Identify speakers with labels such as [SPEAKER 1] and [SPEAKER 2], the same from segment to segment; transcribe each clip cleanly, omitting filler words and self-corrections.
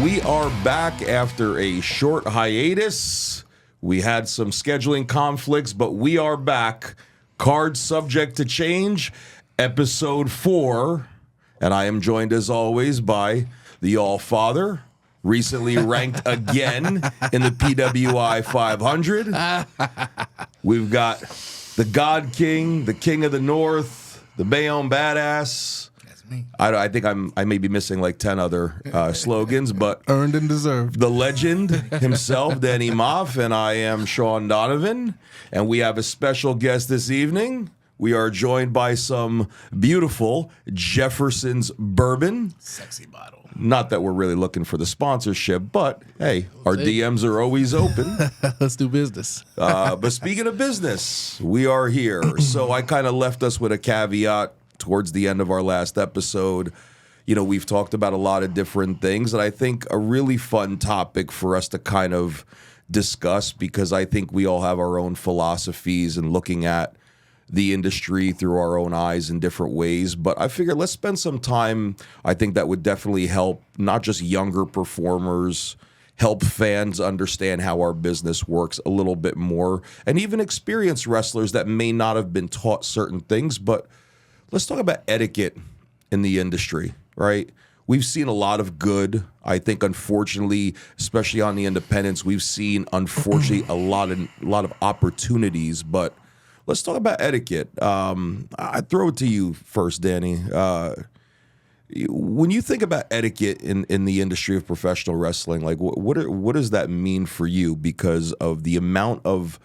[SPEAKER 1] We are back after a short hiatus. We had some scheduling conflicts, but we are back. Cards subject to change, episode 4. And I am joined, as always, by the All-Father, recently ranked again in the PWI 500. We've got the God King, the King of the North, the Bayonne Badass.
[SPEAKER 2] Me.
[SPEAKER 1] I think I may be missing like 10 other slogans, but
[SPEAKER 3] earned and deserved.
[SPEAKER 1] The legend himself, Danny Maff, and I am Shawn Donavan, and we have a special guest this evening. We are joined by some beautiful Jefferson's bourbon.
[SPEAKER 2] Sexy bottle.
[SPEAKER 1] Not that we're really looking for the sponsorship, but hey, our DMs are always open.
[SPEAKER 3] Let's do business.
[SPEAKER 1] But speaking of business, we are here. So I kind of left us with a caveat towards the end of our last episode. You know, we've talked about a lot of different things, and I think a really fun topic for us to kind of discuss, because I think we all have our own philosophies and looking at the industry through our own eyes in different ways. But I figured let's spend some time. I think that would definitely help not just younger performers, help fans understand how our business works a little bit more, and even experienced wrestlers that may not have been taught certain things. But let's talk about etiquette in the industry, right? We've seen a lot of good. I think, unfortunately, especially on the independents, we've seen, unfortunately, a lot of opportunities. But let's talk about etiquette. I throw it to you first, Danny. When you think about etiquette in the industry of professional wrestling, like what does that mean for you? Because of the amount of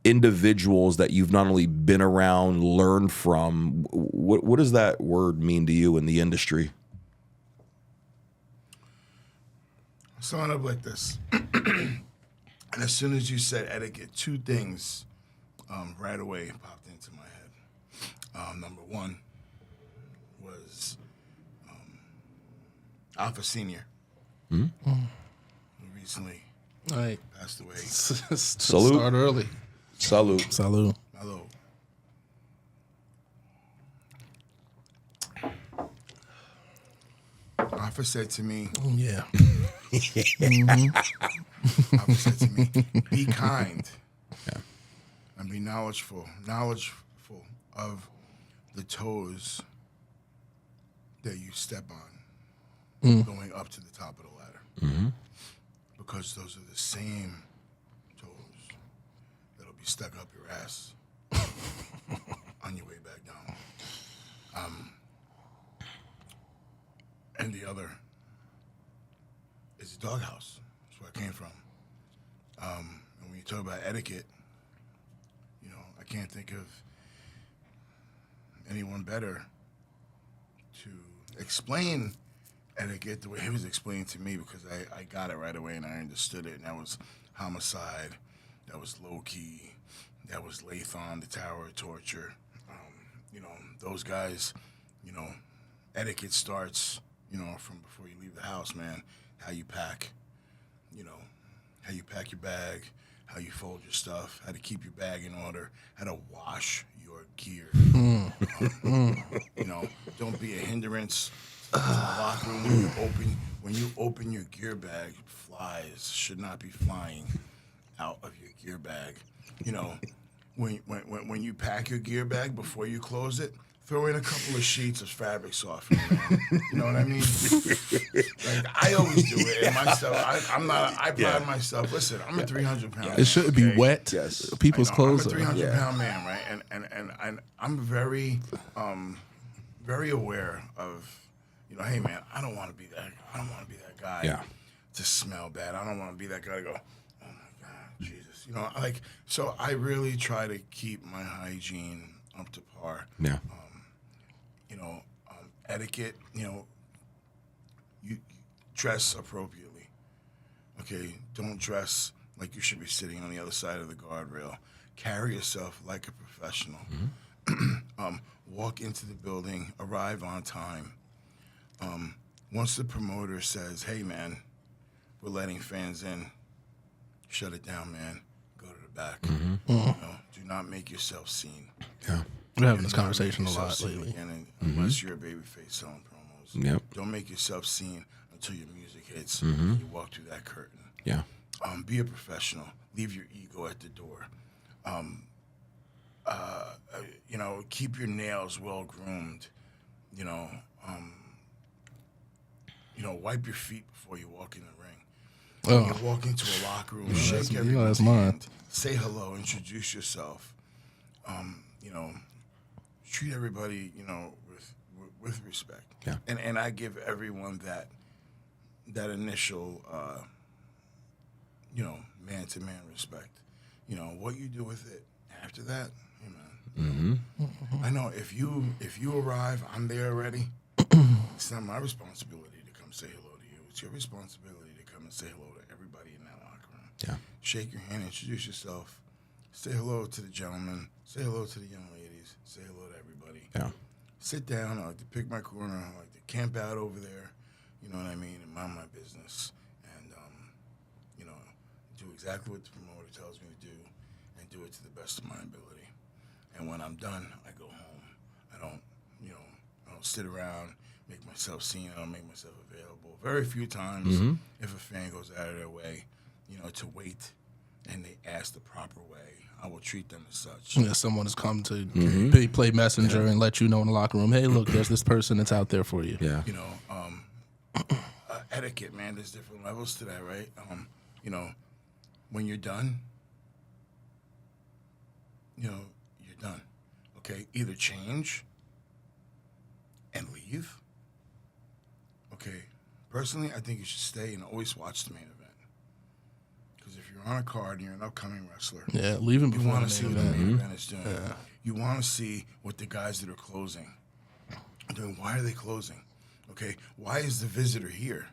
[SPEAKER 1] individuals that you've not only been around, learned from, what does that word mean to you in the industry?
[SPEAKER 2] Sum it up like this. And as soon as you said etiquette, two things right away popped into my head. Number one was Alpha Senior, who recently passed away.
[SPEAKER 1] Salute.
[SPEAKER 3] Start early.
[SPEAKER 1] Salute.
[SPEAKER 3] Salute.
[SPEAKER 2] Hello. Alpha said to me,
[SPEAKER 3] Yeah.
[SPEAKER 2] Alpha said to me, be kind and be knowledgeful of the toes that you step on going up to the top of the ladder. Because those are the same toes that'll be stuck up your ass on your way back down. And the other is the doghouse. That's where I came from. And when you talk about etiquette, you know, I can't think of anyone better to explain etiquette the way it was explained to me, because I got it right away and I understood it. And that was homicide, that was low-key, that was Lathon, the Tower of Torture. You know, those guys, you know, etiquette starts, you know, from before you leave the house, man. How you pack, you know, how you pack your bag, how you fold your stuff, how to keep your bag in order, how to wash your gear. You know, don't be a hindrance to the locker room when you open your gear bag. Flies should not be flying out of your gear bag. You know, when you pack your gear bag, before you close it, throw in a couple of sheets of fabric softener, man. You know what I mean? Like, I always do it. And myself, I pride myself. Listen, I'm a 300-pound.
[SPEAKER 3] It shouldn't be wet.
[SPEAKER 1] Yes.
[SPEAKER 3] People's clothes.
[SPEAKER 2] I'm a 300-pound man, right? And I'm very, very aware of, you know, hey man, I don't want to be that guy to smell bad. I don't want to be that guy to go, oh my God, Jesus. You know, like, so I really try to keep my hygiene up to par.
[SPEAKER 1] Yeah.
[SPEAKER 2] You know, etiquette, you know, you dress appropriately. Okay, don't dress like you should be sitting on the other side of the guardrail. Carry yourself like a professional. Walk into the building, arrive on time. Once the promoter says, hey man, we're letting fans in, shut it down, man. Go to the back. You know, do not make yourself seen.
[SPEAKER 1] Yeah.
[SPEAKER 3] We're having this conversation a lot
[SPEAKER 2] Seen
[SPEAKER 3] lately.
[SPEAKER 2] again, unless you're a babyface selling promos.
[SPEAKER 1] Yep.
[SPEAKER 2] Don't make yourself seen till your music hits and you walk through that curtain.
[SPEAKER 1] Yeah.
[SPEAKER 2] Be a professional. Leave your ego at the door. Keep your nails well groomed. Wipe your feet before you walk in the ring. When you walk into a locker room, shake everyone's hand, say hello, introduce yourself. Treat everybody, with respect.
[SPEAKER 1] Yeah.
[SPEAKER 2] And I give everyone that initial, man-to-man respect. What you do with it after that, hey, man. I know if you arrive, I'm there already. It's not my responsibility to come say hello to you. It's your responsibility to come and say hello to everybody in that locker room.
[SPEAKER 1] Yeah.
[SPEAKER 2] Shake your hand, introduce yourself, say hello to the gentlemen, say hello to the young ladies, say hello to everybody.
[SPEAKER 1] Yeah.
[SPEAKER 2] Sit down. I like to pick my corner. I like to camp out over there. You know what I mean? And mind my business. And, do exactly what the promoter tells me to do and do it to the best of my ability. And when I'm done, I go home. I don't sit around, make myself seen. I don't make myself available. Very few times, if a fan goes out of their way, to wait and they ask the proper way, I will treat them as such.
[SPEAKER 3] Yeah, someone has come to play messenger and let you know in the locker room, hey, look, there's this person that's out there for you.
[SPEAKER 1] Yeah.
[SPEAKER 2] Etiquette, man, there's different levels to that, right? When you're done, you're done. Okay? Either change and leave. Okay? Personally, I think you should stay and always watch the main event. Because if you're on a card and you're an upcoming wrestler,
[SPEAKER 3] leaving
[SPEAKER 2] you
[SPEAKER 3] before
[SPEAKER 2] want
[SPEAKER 3] the
[SPEAKER 2] to see
[SPEAKER 3] main
[SPEAKER 2] what the
[SPEAKER 3] event.
[SPEAKER 2] main event is doing.
[SPEAKER 3] Yeah.
[SPEAKER 2] You want to see what the guys that are closing are doing. Why are they closing? Okay, why is the visitor here?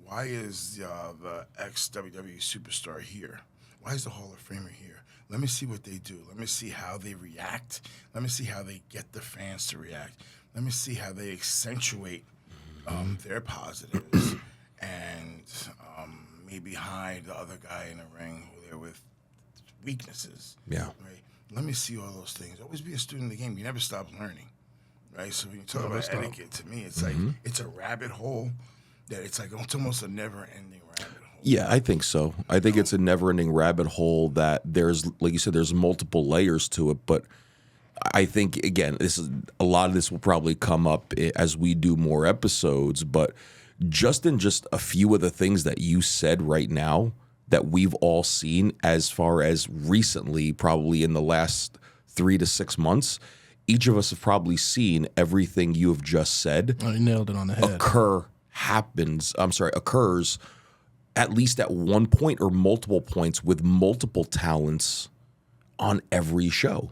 [SPEAKER 2] Why is the ex-WWE superstar here? Why is the Hall of Famer here? Let me see what they do. Let me see how they react. Let me see how they get the fans to react. Let me see how they accentuate their positives and maybe hide the other guy in the ring who they're with weaknesses.
[SPEAKER 1] Yeah.
[SPEAKER 2] Right? Let me see all those things. Always be a student of the game. You never stop learning. Right? So when you talk about etiquette, to me, it's like it's a rabbit hole that it's almost a never-ending rabbit hole.
[SPEAKER 1] Yeah, I think so. I think it's a never-ending rabbit hole that there's, like you said, there's multiple layers to it. But I think, again, a lot of this will probably come up as we do more episodes. But just a few of the things that you said right now that we've all seen as far as recently, probably in the last 3 to 6 months, each of us have probably seen everything you have just said.
[SPEAKER 3] Oh, you nailed it on the head.
[SPEAKER 1] Occurs at least at one point or multiple points with multiple talents on every show.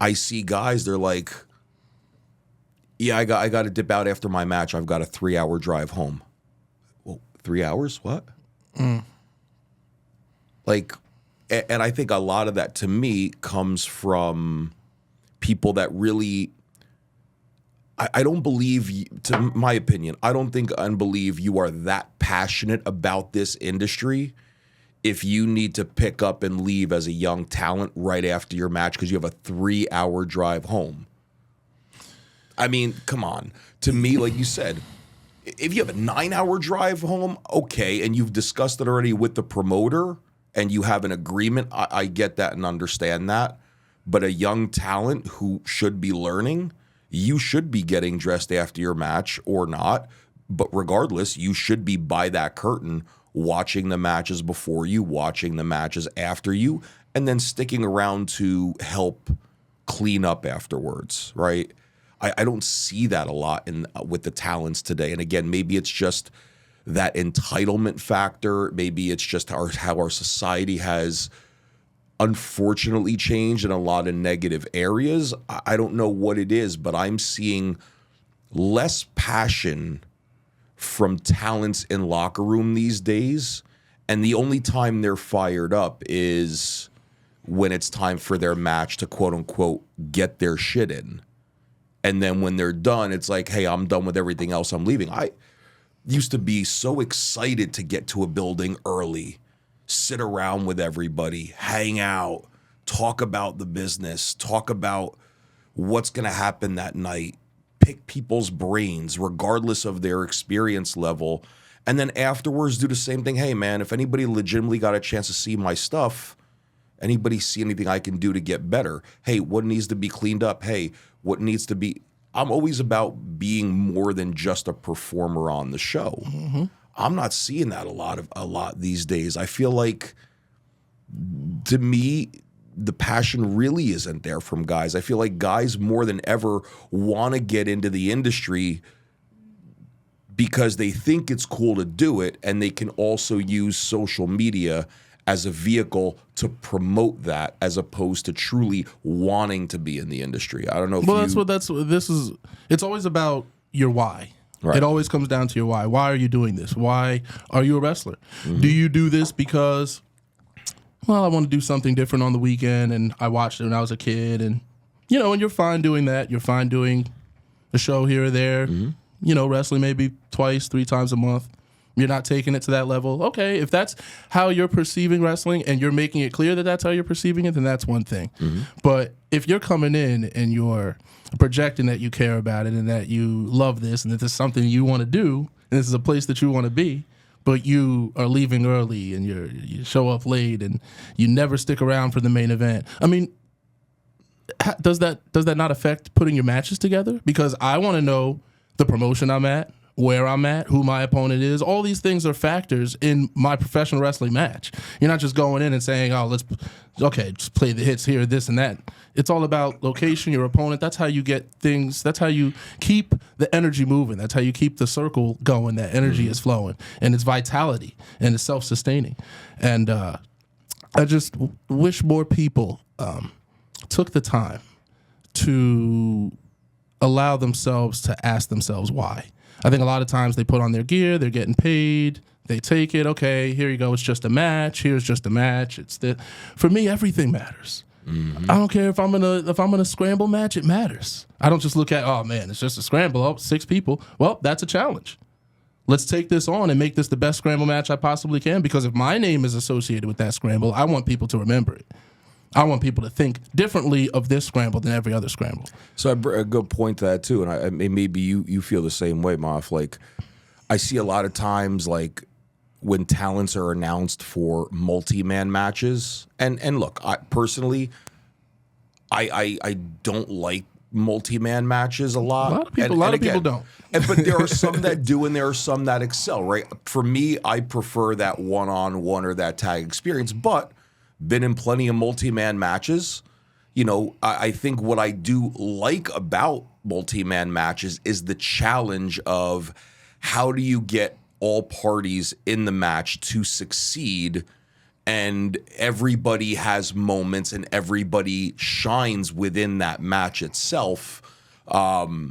[SPEAKER 1] I see guys, they're like, yeah, I got to dip out after my match. I've got a 3-hour drive home. Well, 3 hours? What? Like, and I think a lot of that to me comes from people that really, I don't believe, to my opinion, I don't think and believe you are that passionate about this industry if you need to pick up and leave as a young talent right after your match because you have a 3-hour drive home. I mean, come on. To me, like you said, if you have a 9-hour drive home, okay, and you've discussed it already with the promoter and you have an agreement, I get that and understand that. But a young talent who should be learning, you should be getting dressed after your match or not. But regardless, you should be by that curtain watching the matches before you, watching the matches after you, and then sticking around to help clean up afterwards, right? I don't see that a lot with the talents today. And again, maybe it's just that entitlement factor. Maybe it's just how our society has unfortunately changed in a lot of negative areas. I don't know what it is, but I'm seeing less passion from talents in locker room these days. And the only time they're fired up is when it's time for their match to quote unquote get their shit in. And then when they're done, it's like, hey, I'm done with everything else. I'm leaving. I used to be so excited to get to a building early, sit around with everybody, hang out, talk about the business, talk about what's going to happen that night, pick people's brains regardless of their experience level. And then afterwards do the same thing. Hey, man, if anybody legitimately got a chance to see my stuff, anybody see anything I can do to get better? Hey, what needs to be cleaned up? Hey, what needs to be... I'm always about being more than just a performer on the show. Mm-hmm. I'm not seeing that a lot these days. I feel like, to me, the passion really isn't there from guys. I feel like guys more than ever want to get into the industry because they think it's cool to do it, and they can also use social media as a vehicle to promote that, as opposed to truly wanting to be in the industry. I don't know.
[SPEAKER 3] It's always about your why.
[SPEAKER 1] Right.
[SPEAKER 3] It always comes down to your why. Why are you doing this? Why are you a wrestler? Mm-hmm. Do you do this because, well, I want to do something different on the weekend, and I watched it when I was a kid, and and you're fine doing that. You're fine doing a show here or there. Mm-hmm. Wrestling maybe 2-3 times a month. You're not taking it to that level. Okay, if that's how you're perceiving wrestling and you're making it clear that that's how you're perceiving it, then that's one thing. Mm-hmm. But if you're coming in and you're projecting that you care about it and that you love this and that this is something you want to do and this is a place that you want to be, but you are leaving early and you show up late and you never stick around for the main event. I mean, does that not affect putting your matches together? Because I want to know the promotion I'm at, where I'm at, who my opponent is. All these things are factors in my professional wrestling match. You're not just going in and saying, oh, just play the hits here, this and that. It's all about location, your opponent. That's how you get things. That's how you keep the energy moving. That's how you keep the circle going. That energy is flowing, and it's vitality, and it's self-sustaining. And I just wish more people took the time to allow themselves to ask themselves why. I think a lot of times they put on their gear, they're getting paid, they take it, okay, here you go, it's just a match, here's just a match. For me, everything matters. Mm-hmm. I don't care if I'm in a scramble match, it matters. I don't just look at, oh man, it's just a scramble, 6 people. Well, that's a challenge. Let's take this on and make this the best scramble match I possibly can, because if my name is associated with that scramble, I want people to remember it. I want people to think differently of this scramble than every other scramble.
[SPEAKER 1] So a good point to that too, and maybe you feel the same way, Maff. Like, I see a lot of times, like, when talents are announced for multi-man matches, and look, I personally don't like multi-man matches a lot.
[SPEAKER 3] A lot of people don't.
[SPEAKER 1] But there are some that do, and there are some that excel. Right? For me, I prefer that one-on-one or that tag experience, but been in plenty of multi-man matches. I think what I do like about multi-man matches is the challenge of how do you get all parties in the match to succeed, and everybody has moments and everybody shines within that match itself. But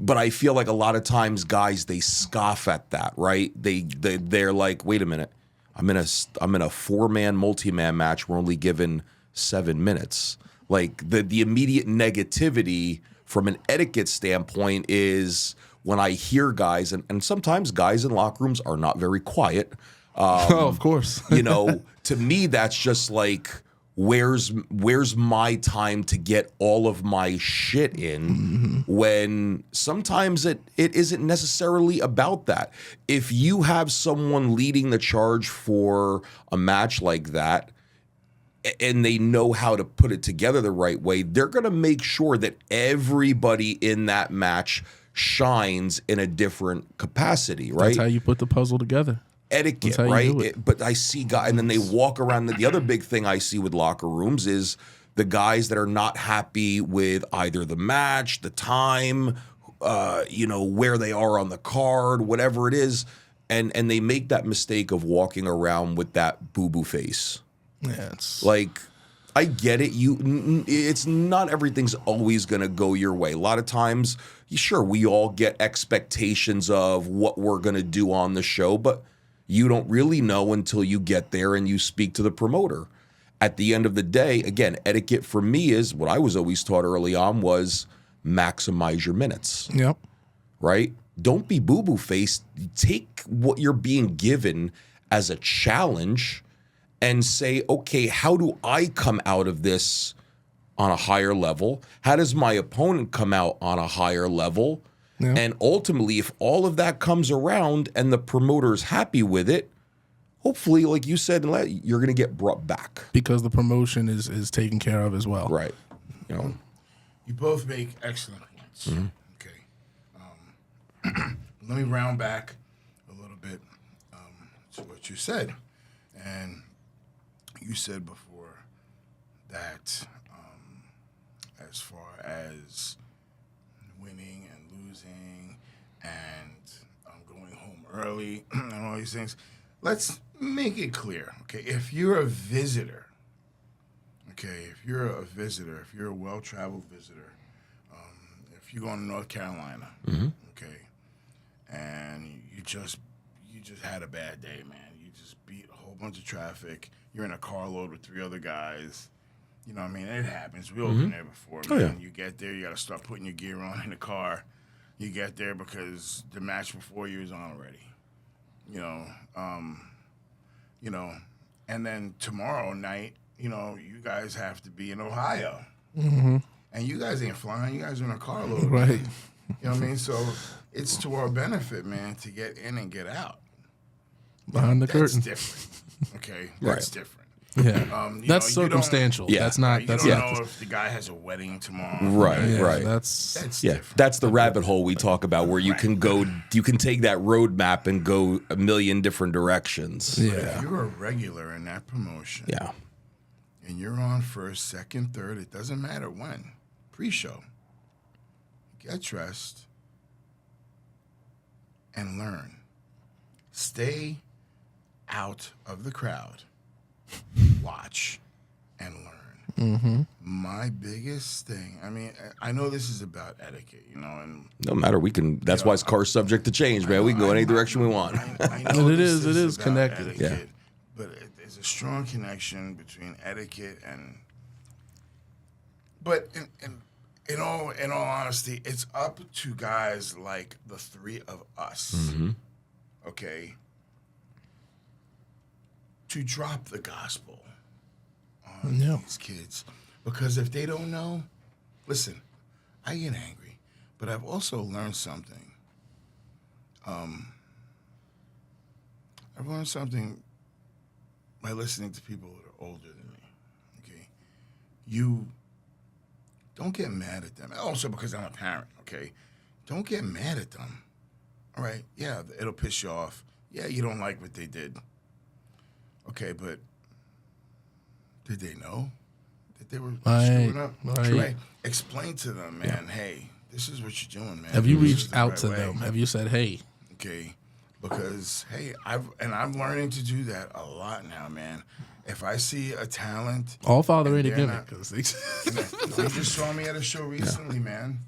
[SPEAKER 1] I feel like a lot of times guys, they scoff at that, right? They're like, wait a minute. I'm in a 4-man multi-man match. We're only given 7 minutes. Like, the immediate negativity from an etiquette standpoint is when I hear guys, and sometimes guys in locker rooms are not very quiet.
[SPEAKER 3] Of course.
[SPEAKER 1] To me, that's just like, where's my time to get all of my shit in, when sometimes it isn't necessarily about that. If you have someone leading the charge for a match like that, and they know how to put it together the right way, they're going to make sure that everybody in that match shines in a different capacity, right?
[SPEAKER 3] That's how you put the puzzle together.
[SPEAKER 1] Etiquette, right? But I see guys, and then they walk around. The other big thing I see with locker rooms is the guys that are not happy with either the match, the time, where they are on the card, whatever it is, and they make that mistake of walking around with that boo-boo face.
[SPEAKER 3] Yeah, it's
[SPEAKER 1] like, I get it. It's not everything's always going to go your way. A lot of times, sure, we all get expectations of what we're going to do on the show, but you don't really know until you get there and you speak to the promoter. At the end of the day, again, etiquette for me is what I was always taught early on was maximize your minutes.
[SPEAKER 3] Yep.
[SPEAKER 1] Right? Don't be boo-boo faced. Take what you're being given as a challenge and say, okay, how do I come out of this on a higher level? How does my opponent come out on a higher level?
[SPEAKER 3] Yeah.
[SPEAKER 1] And ultimately, if all of that comes around and the promoter's happy with it, hopefully, like you said, you're going to get brought back.
[SPEAKER 3] Because the promotion is taken care of as well.
[SPEAKER 1] Right. You know.
[SPEAKER 2] You both make excellent points. Okay. Let me round back a little bit to what you said. And you said before that as far as winning and losing and going home early and all these things, let's make it clear. Okay, if you're a visitor, if you're a well-traveled visitor, if you're going to North Carolina, and you just had a bad day, man. You just beat a whole bunch of traffic. You're in a carload with 3 other guys. You know what I mean? It happens. We've all been there before, man.
[SPEAKER 1] Oh, yeah.
[SPEAKER 2] You get there, you got to start putting your gear on in the car. You get there because the match before you is on already. And then tomorrow night, you guys have to be in Ohio. And you guys ain't flying. You guys are in a carload.
[SPEAKER 3] Right.
[SPEAKER 2] Man. You know what I mean? So it's to our benefit, man, to get in and get out.
[SPEAKER 3] Behind the curtain.
[SPEAKER 2] That's different. Okay? That's different.
[SPEAKER 3] Yeah. That's circumstantial.
[SPEAKER 1] Yeah.
[SPEAKER 3] That's not.
[SPEAKER 2] You
[SPEAKER 3] That's
[SPEAKER 2] don't
[SPEAKER 3] not.
[SPEAKER 2] know if the guy has a wedding tomorrow.
[SPEAKER 1] Right,
[SPEAKER 3] Yeah,
[SPEAKER 1] right.
[SPEAKER 3] That's
[SPEAKER 2] different.
[SPEAKER 1] That's the rabbit hole we talk about where you can go, you can take that roadmap and go a million different directions.
[SPEAKER 3] yeah.
[SPEAKER 2] If you're a regular in that promotion,
[SPEAKER 1] Yeah.
[SPEAKER 2] and you're on first, second, third, it doesn't matter when, pre-show, get dressed and learn. Stay out of the crowd. Watch and learn. My biggest thing, I mean, I know this is about etiquette, and
[SPEAKER 1] No matter, that's why it's car subject to change, man. We can go any direction we want.
[SPEAKER 2] I know
[SPEAKER 3] It
[SPEAKER 2] this
[SPEAKER 3] is
[SPEAKER 2] about
[SPEAKER 3] connected.
[SPEAKER 2] etiquette, but there's a strong connection between etiquette and. But in all honesty, it's up to guys like the 3 of us, okay, to drop the gospel on these kids, because if they don't know, listen, I get angry, but I've also learned something. I've learned something by listening to people that are older than me. Okay, you don't get mad at them. Also, because I'm a parent. Okay, don't get mad at them. All right, yeah, it'll piss you off. Yeah, you don't like what they did. Okay, but did they know that they were screwing up?
[SPEAKER 3] Right.
[SPEAKER 2] Explain to them, man. Hey, this is what you're doing, man.
[SPEAKER 3] Have you
[SPEAKER 2] This is
[SPEAKER 3] reached
[SPEAKER 2] the
[SPEAKER 3] out
[SPEAKER 2] right
[SPEAKER 3] to
[SPEAKER 2] way.
[SPEAKER 3] them? Have you said, "Hey"?
[SPEAKER 2] Okay, because hey, I'm learning to do that a lot now, man. If I see a talent,
[SPEAKER 3] All father
[SPEAKER 2] and
[SPEAKER 3] ain't a
[SPEAKER 2] they're
[SPEAKER 3] gimmick.
[SPEAKER 2] not-
[SPEAKER 3] 'Cause they-
[SPEAKER 2] you just saw me at a show recently, man.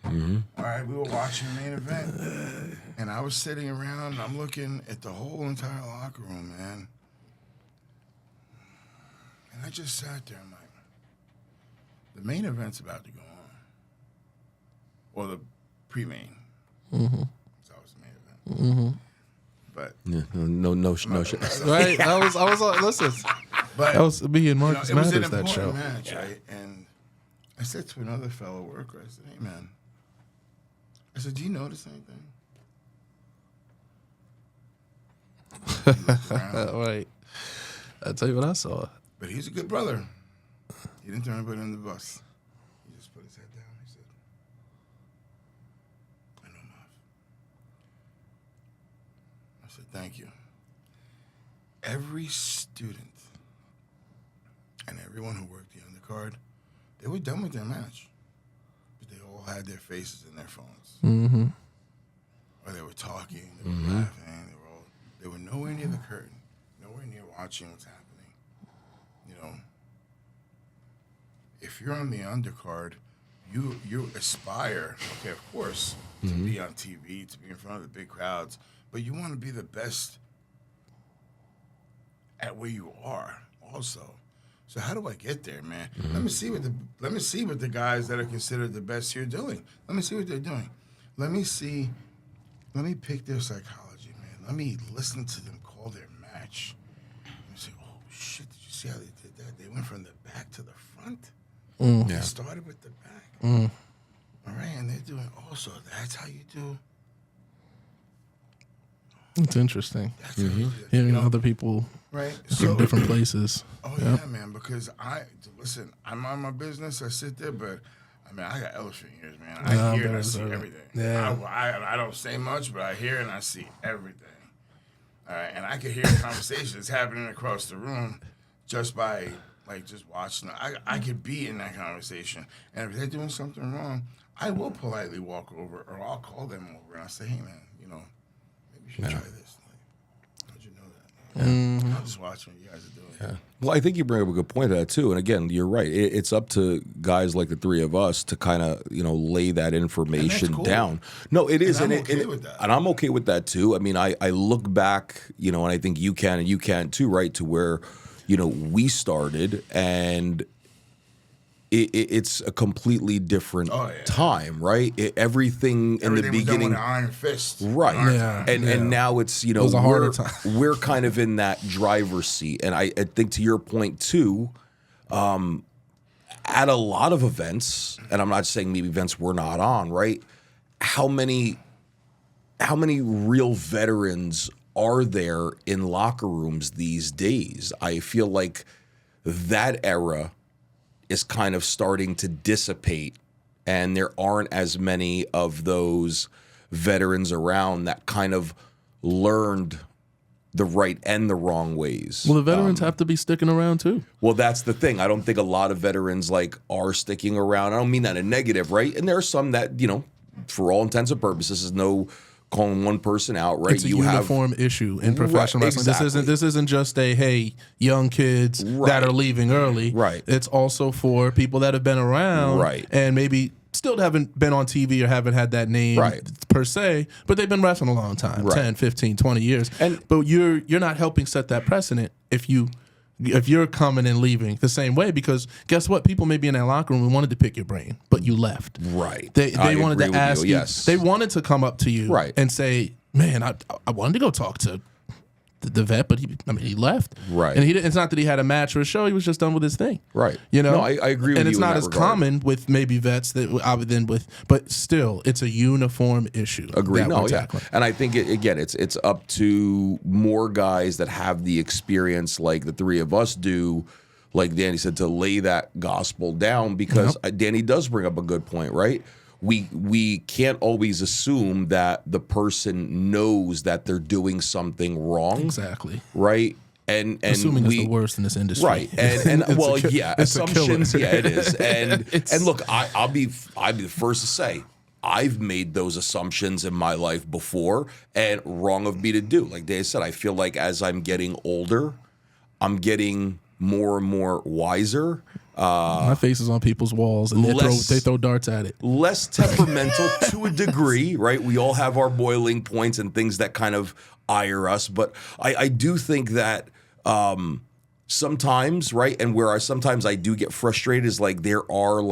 [SPEAKER 2] All right, we were watching the main event, and I was sitting around, and I'm looking at the whole entire locker room, man. And I just sat there, I'm like, the main event's about to go on. Or the pre-main. So that was the main event. But
[SPEAKER 1] Yeah, no shit.
[SPEAKER 3] right? I was listen.
[SPEAKER 2] but
[SPEAKER 3] That was me and Marcus
[SPEAKER 2] it was an
[SPEAKER 3] Mathers that show.
[SPEAKER 2] important match, right? And I said to another fellow worker, I said, hey, man, I said, do you notice anything? He looked around,
[SPEAKER 3] Right. I'll tell you what I saw.
[SPEAKER 2] but he's a good brother. He didn't throw anybody in the bus. He just put his head down. He said, I know enough. I said, thank you. Every student and everyone who worked the undercard, they were done with their match. But they all had their faces in their phones.
[SPEAKER 3] Mm-hmm.
[SPEAKER 2] Or they were talking, they were laughing, they were nowhere near the curtain, nowhere near watching what's happening. If you're on the undercard, you aspire, okay, of course, to be on TV, to be in front of the big crowds, but you want to be the best at where you are also. So how do I get there, man? Let me see what the guys that are considered the best here are doing. Let me see what they're doing. Let me pick their psychology, man. Let me listen to them call their match. And say, oh shit, did you see how they did that? They went from the back to the front. They started with the back. All right, and they're doing also. That's how you do.
[SPEAKER 3] It's interesting.
[SPEAKER 2] That's how you do.
[SPEAKER 3] Hearing other people
[SPEAKER 2] Right.
[SPEAKER 3] from different places.
[SPEAKER 2] Oh yeah, man. Because listen. I'm on my business. I sit there, but I mean, I got elephant ears, man. I hear and I see everything.
[SPEAKER 3] Yeah.
[SPEAKER 2] I don't say much, but I hear and I see everything. All right, and I can hear conversations happening across the room just by just watching. I could be in that conversation, and if they're doing something wrong, I will politely walk over, or I'll call them over and I'll say, "Hey, man, maybe you should try this." How'd you know that? I'm just watching what you guys are doing.
[SPEAKER 1] Yeah. Well, I think you bring up a good point to that too. And again, you're right. It's up to guys like the three of us to kind of lay that information
[SPEAKER 2] cool.
[SPEAKER 1] down. No, it is,
[SPEAKER 2] and I'm okay with that.
[SPEAKER 1] And I'm okay with that too. I mean, I look back, and I think you can too, right? To where we started, and it's a completely different time, right? Everything in the
[SPEAKER 2] was done
[SPEAKER 1] beginning,
[SPEAKER 2] with an iron fist,
[SPEAKER 1] right?
[SPEAKER 3] Yeah.
[SPEAKER 1] And now it's
[SPEAKER 3] It was a harder time.
[SPEAKER 1] we're kind of in that driver's seat, and I think to your point too, at a lot of events, and I'm not saying maybe events we're not on, right? How many real veterans are there in locker rooms these days? I feel like that era is kind of starting to dissipate, and there aren't as many of those veterans around that kind of learned the right and the wrong ways.
[SPEAKER 3] Well, the veterans have to be sticking around too.
[SPEAKER 1] Well, that's the thing. I don't think a lot of veterans are sticking around. I don't mean that in negative, right? And there are some that, for all intents and purposes, is no calling one person out, right?
[SPEAKER 3] It's a uniform issue in professional wrestling.
[SPEAKER 1] Exactly.
[SPEAKER 3] This isn't just young kids that are leaving early.
[SPEAKER 1] Right.
[SPEAKER 3] It's also for people that have been around and maybe still haven't been on TV or haven't had that name per se, but they've been wrestling a long time, 10, 15, 20 years. But you're not helping set that precedent if you're coming and leaving the same way, because guess what? People may be in that locker room and wanted to pick your brain, but you left.
[SPEAKER 1] Right.
[SPEAKER 3] They wanted to ask you.
[SPEAKER 1] Yes.
[SPEAKER 3] They wanted to come up to you and say, "Man, I wanted to go talk to the vet, but he left.
[SPEAKER 1] Right.
[SPEAKER 3] And it's not that he had a match or a show; he was just done with his thing.
[SPEAKER 1] Right.
[SPEAKER 3] No,
[SPEAKER 1] I agree with you.
[SPEAKER 3] And it's
[SPEAKER 1] in
[SPEAKER 3] not
[SPEAKER 1] that
[SPEAKER 3] as
[SPEAKER 1] regard.
[SPEAKER 3] common with maybe vets but still, it's a uniform issue.
[SPEAKER 1] Agree.
[SPEAKER 3] We're tackling.
[SPEAKER 1] And I think it's up to more guys that have the experience like the three of us do, like Danny said, to lay that gospel down, because Danny does bring up a good point, right? We can't always assume that the person knows that they're doing something wrong.
[SPEAKER 3] Exactly.
[SPEAKER 1] Right? And
[SPEAKER 3] assuming it's the worst in this industry.
[SPEAKER 1] Right. And well,
[SPEAKER 3] it's
[SPEAKER 1] assumptions, it is. And look, I'll be the first to say, I've made those assumptions in my life before, and wrong of me to do. Like Dave said, I feel like as I'm getting older, I'm getting more and more wiser.
[SPEAKER 3] My face is on people's walls, and they throw darts at it.
[SPEAKER 1] Less temperamental to a degree, right? We all have our boiling points and things that kind of ire us, but I do think that sometimes, right, and where sometimes I do get frustrated is there are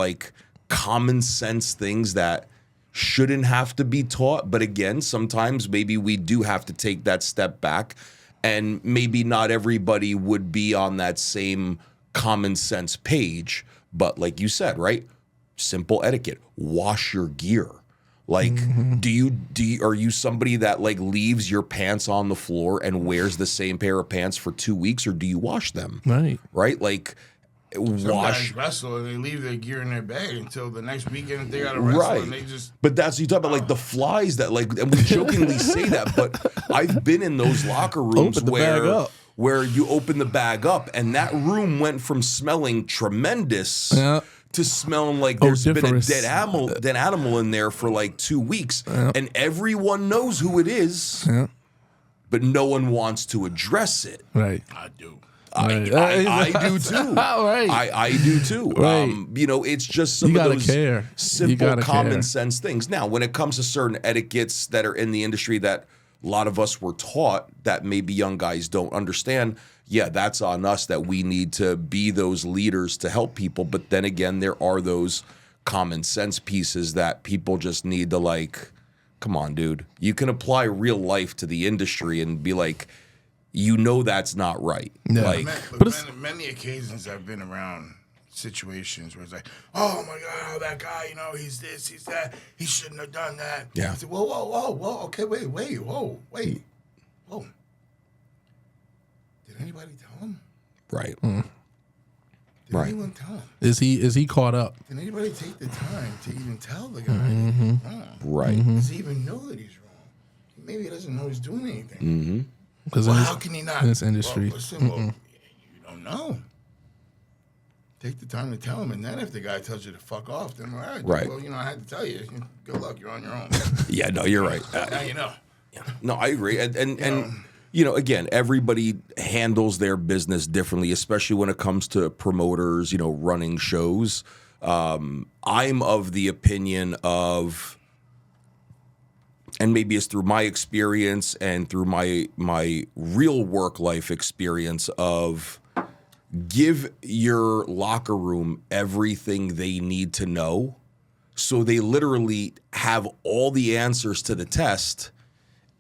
[SPEAKER 1] common sense things that shouldn't have to be taught, but again, sometimes maybe we do have to take that step back, and maybe not everybody would be on that same common sense page, but like you said, right? Simple etiquette. Wash your gear. Do you are you somebody that leaves your pants on the floor and wears the same pair of pants for 2 weeks, or do you wash them?
[SPEAKER 3] Right.
[SPEAKER 2] Some guys wrestle and they leave their gear in their bag until the next weekend if they got to wrestle, and they just.
[SPEAKER 1] But that's you talk about the flies that and we jokingly say that, but I've been in those locker rooms where you open the bag up, and that room went from smelling tremendous to smelling like there's been a dead animal in there for 2 weeks, and everyone knows who it is, but no one wants to address it.
[SPEAKER 3] Right.
[SPEAKER 2] I do.
[SPEAKER 1] I do too.
[SPEAKER 3] Right.
[SPEAKER 1] I do too.
[SPEAKER 3] Right.
[SPEAKER 1] It's just some of those simple common sense things. Now, when it comes to certain etiquettes that are in the industry that a lot of us were taught that maybe young guys don't understand, that's on us, that we need to be those leaders to help people. But then again, there are those common sense pieces that people just need to come on, dude. You can apply real life to the industry and be that's not right.
[SPEAKER 3] Yeah.
[SPEAKER 2] But many occasions I've been around situations where it's like, oh my God, that guy, you know, he's this, he's that, he shouldn't have done that.
[SPEAKER 1] Yeah.
[SPEAKER 2] I said, whoa, okay, wait, whoa. Did anybody tell him?
[SPEAKER 1] Right.
[SPEAKER 2] Did anyone tell him?
[SPEAKER 3] Is he caught up?
[SPEAKER 2] Did anybody take the time to even tell the guy that he's wrong?
[SPEAKER 1] Right.
[SPEAKER 2] Does he even know that he's wrong? Maybe he doesn't know he's doing anything.
[SPEAKER 3] Because
[SPEAKER 2] How can he not?
[SPEAKER 3] in this industry?
[SPEAKER 2] Well, listen, you don't know. Take the time to tell him, and then if the guy tells you to fuck off, then all right.
[SPEAKER 1] Right.
[SPEAKER 2] Well, you know, I had to tell you. Good luck. You're on your own.
[SPEAKER 1] Yeah, no, you're right.
[SPEAKER 2] Now you know.
[SPEAKER 1] No, I agree. And you know, again, everybody handles their business differently, especially when it comes to promoters, you know, running shows. I'm of the opinion of, and maybe it's through my experience and through my real work life experience of, give your locker room everything they need to know so they literally have all the answers to the test,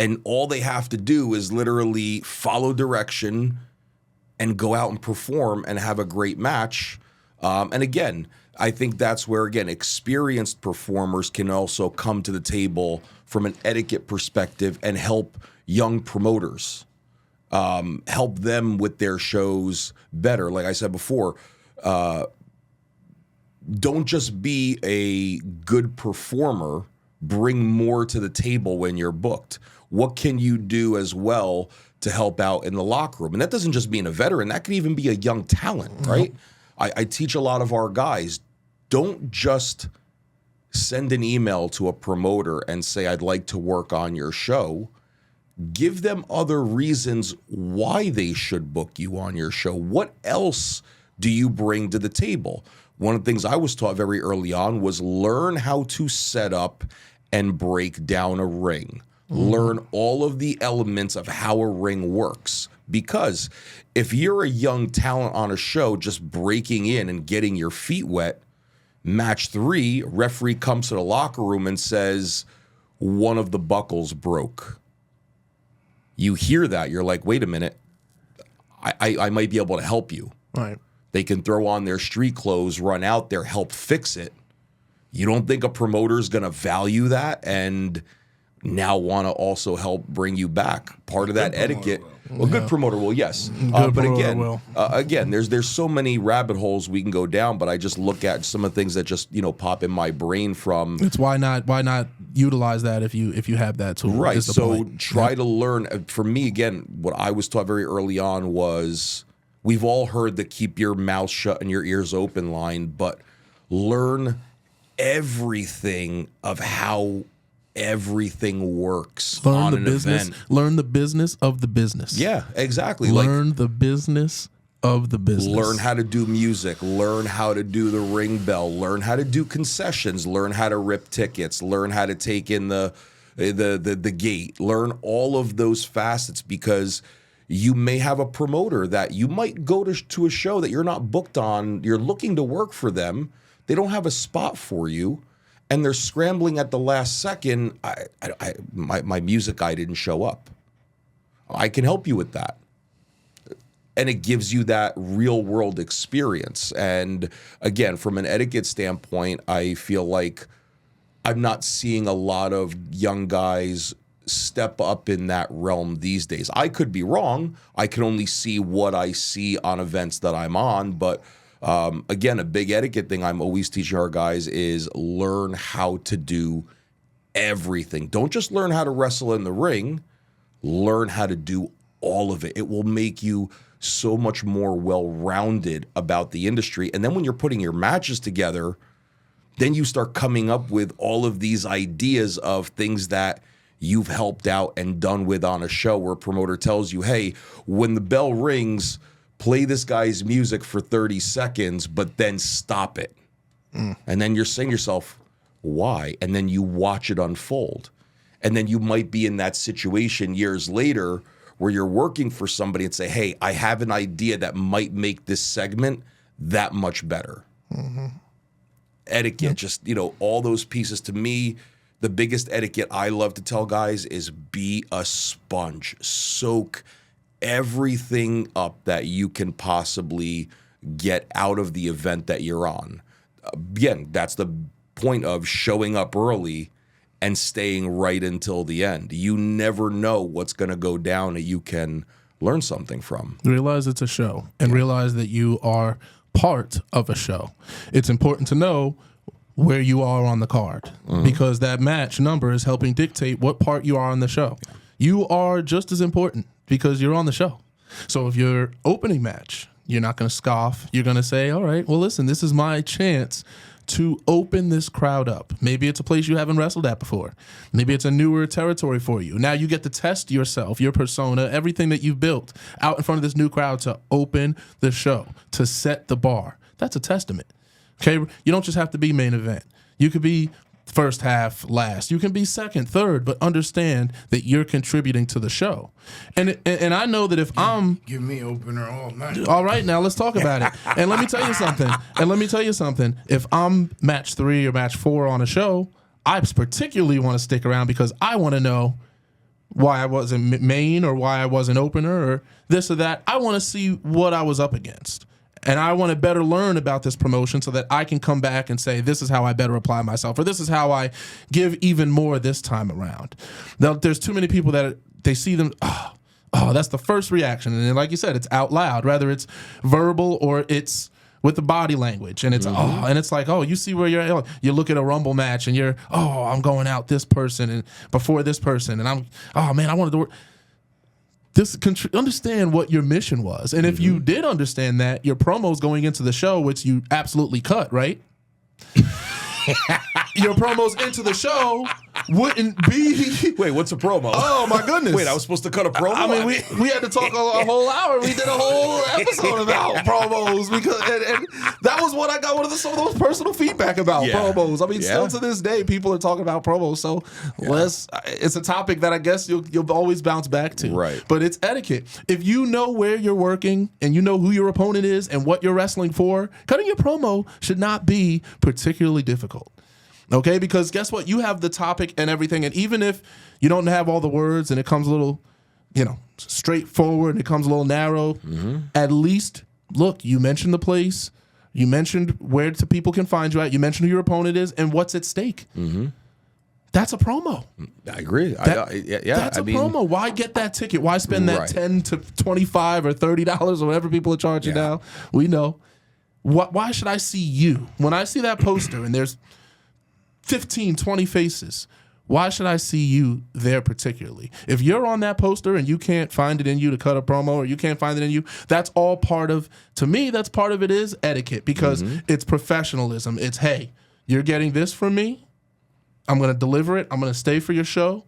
[SPEAKER 1] and all they have to do is literally follow direction and go out and perform and have a great match. And again, I think that's where, again, experienced performers can also come to the table from an etiquette perspective and help young promoters. Help them with their shows better. Like I said before, don't just be a good performer, bring more to the table when you're booked. What can you do as well to help out in the locker room? And that doesn't just mean a veteran, that could even be a young talent, right? I teach a lot of our guys, don't just send an email to a promoter and say, I'd like to work on your show. Give them other reasons why they should book you on your show. What else do you bring to the table? One of the things I was taught very early on was learn how to set up and break down a ring. Learn all of the elements of how a ring works. Because if you're a young talent on a show just breaking in and getting your feet wet, match 3, referee comes to the locker room and says, one of the buckles broke. You hear that, you're like, wait a minute, I might be able to help you.
[SPEAKER 3] Right.
[SPEAKER 1] They can throw on their street clothes, run out there, help fix it. You don't think a promoter's going to value that and now want to also help bring you back? Part of that etiquette. Well, good promoter will, yes. But again, there's so many rabbit holes we can go down. But I just look at some of the things that just pop in my brain from.
[SPEAKER 3] It's why not utilize that if you have that tool.
[SPEAKER 1] Right. So try to learn. For me, again, what I was taught very early on was we've all heard the keep your mouth shut and your ears open line, but learn everything of how everything works on an event.
[SPEAKER 3] Learn the business of the business.
[SPEAKER 1] Yeah, exactly.
[SPEAKER 3] Learn the business of the business.
[SPEAKER 1] Learn how to do music. Learn how to do the ring bell. Learn how to do concessions. Learn how to rip tickets. Learn how to take in the gate. Learn all of those facets, because you may have a promoter that you might go to a show that you're not booked on. You're looking to work for them. They don't have a spot for you, and they're scrambling at the last second. My music guy didn't show up. I can help you with that. And it gives you that real world experience. And again, from an etiquette standpoint, I feel like I'm not seeing a lot of young guys step up in that realm these days. I could be wrong. I can only see what I see on events that I'm on. But again, a big etiquette thing I'm always teaching our guys is learn how to do everything. Don't just learn how to wrestle in the ring. Learn how to do all of it. It will make you so much more well-rounded about the industry. And then when you're putting your matches together, then you start coming up with all of these ideas of things that you've helped out and done with on a show, where a promoter tells you, hey, when the bell rings, play this guy's music for 30 seconds, but then stop it. And then you're saying to yourself, why? And then you watch it unfold. And then you might be in that situation years later where you're working for somebody and say, hey, I have an idea that might make this segment that much better. Etiquette, just, all those pieces. To me, the biggest etiquette I love to tell guys is be a sponge. Soak everything up that you can possibly get out of the event that you're on. Again, that's the point of showing up early and staying right until the end. You never know what's going to go down that you can learn something from.
[SPEAKER 3] Realize it's a show and realize that you are part of a show. It's important to know where you are on the card because that match number is helping dictate what part you are on the show. You are just as important because you're on the show. So if you're opening match, you're not going to scoff. You're going to say, all right, well, listen, this is my chance to open this crowd up. Maybe it's a place you haven't wrestled at before. Maybe it's a newer territory for you. Now you get to test yourself, your persona, everything that you've built out in front of this new crowd to open the show, to set the bar. That's a testament. Okay? You don't just have to be main event. You could be first half, last. You can be second, third, but understand that you're contributing to the show. And I know that if I'm...
[SPEAKER 2] Give me opener all night.
[SPEAKER 3] All right, now let's talk about it. And let me tell you something. If I'm match 3 or match 4 on a show, I particularly want to stick around because I want to know why I wasn't main or why I wasn't opener or this or that. I want to see what I was up against. And I want to better learn about this promotion so that I can come back and say, this is how I better apply myself, or this is how I give even more this time around. Now, there's too many people that they see them, oh, that's the first reaction. And then, like you said, it's out loud, whether it's verbal or it's with the body language. And it's, and it's like, you see where you're at. You look at a Rumble match and you're, I'm going out this person and before this person. And I wanted to work. Understand what your mission was. And if you did understand that, your promos going into the show, which you absolutely cut, right? Your promos into the show wouldn't be...
[SPEAKER 1] Wait, what's a promo?
[SPEAKER 3] Oh, my goodness.
[SPEAKER 1] Wait, I was supposed to cut a promo?
[SPEAKER 3] I mean, we had to talk a whole hour. We did a whole episode about promos because and that was what I got some of those personal feedback about promos. I mean, still to this day, people are talking about promos. So it's a topic that I guess you'll always bounce back to.
[SPEAKER 1] Right.
[SPEAKER 3] But it's etiquette. If you know where you're working and you know who your opponent is and what you're wrestling for, cutting your promo should not be particularly difficult. Okay, because guess what? You have the topic and everything, and even if you don't have all the words and it comes a little, straightforward and it comes a little narrow, at least, look, you mentioned the place, you mentioned where people can find you at, you mentioned who your opponent is and what's at stake. That's a promo.
[SPEAKER 1] I agree.
[SPEAKER 3] That's a promo. Why get that ticket? Why spend that $10 to $25 or $30 or whatever people are charging now? We know. Why should I see you? When I see that poster and there's 15, 20 faces, why should I see you there particularly? If you're on that poster and you can't find it in you to cut a promo or you can't find it in you, that's all part of, to me, that's part of it is etiquette because it's professionalism. It's, hey, you're getting this from me. I'm going to deliver it. I'm going to stay for your show.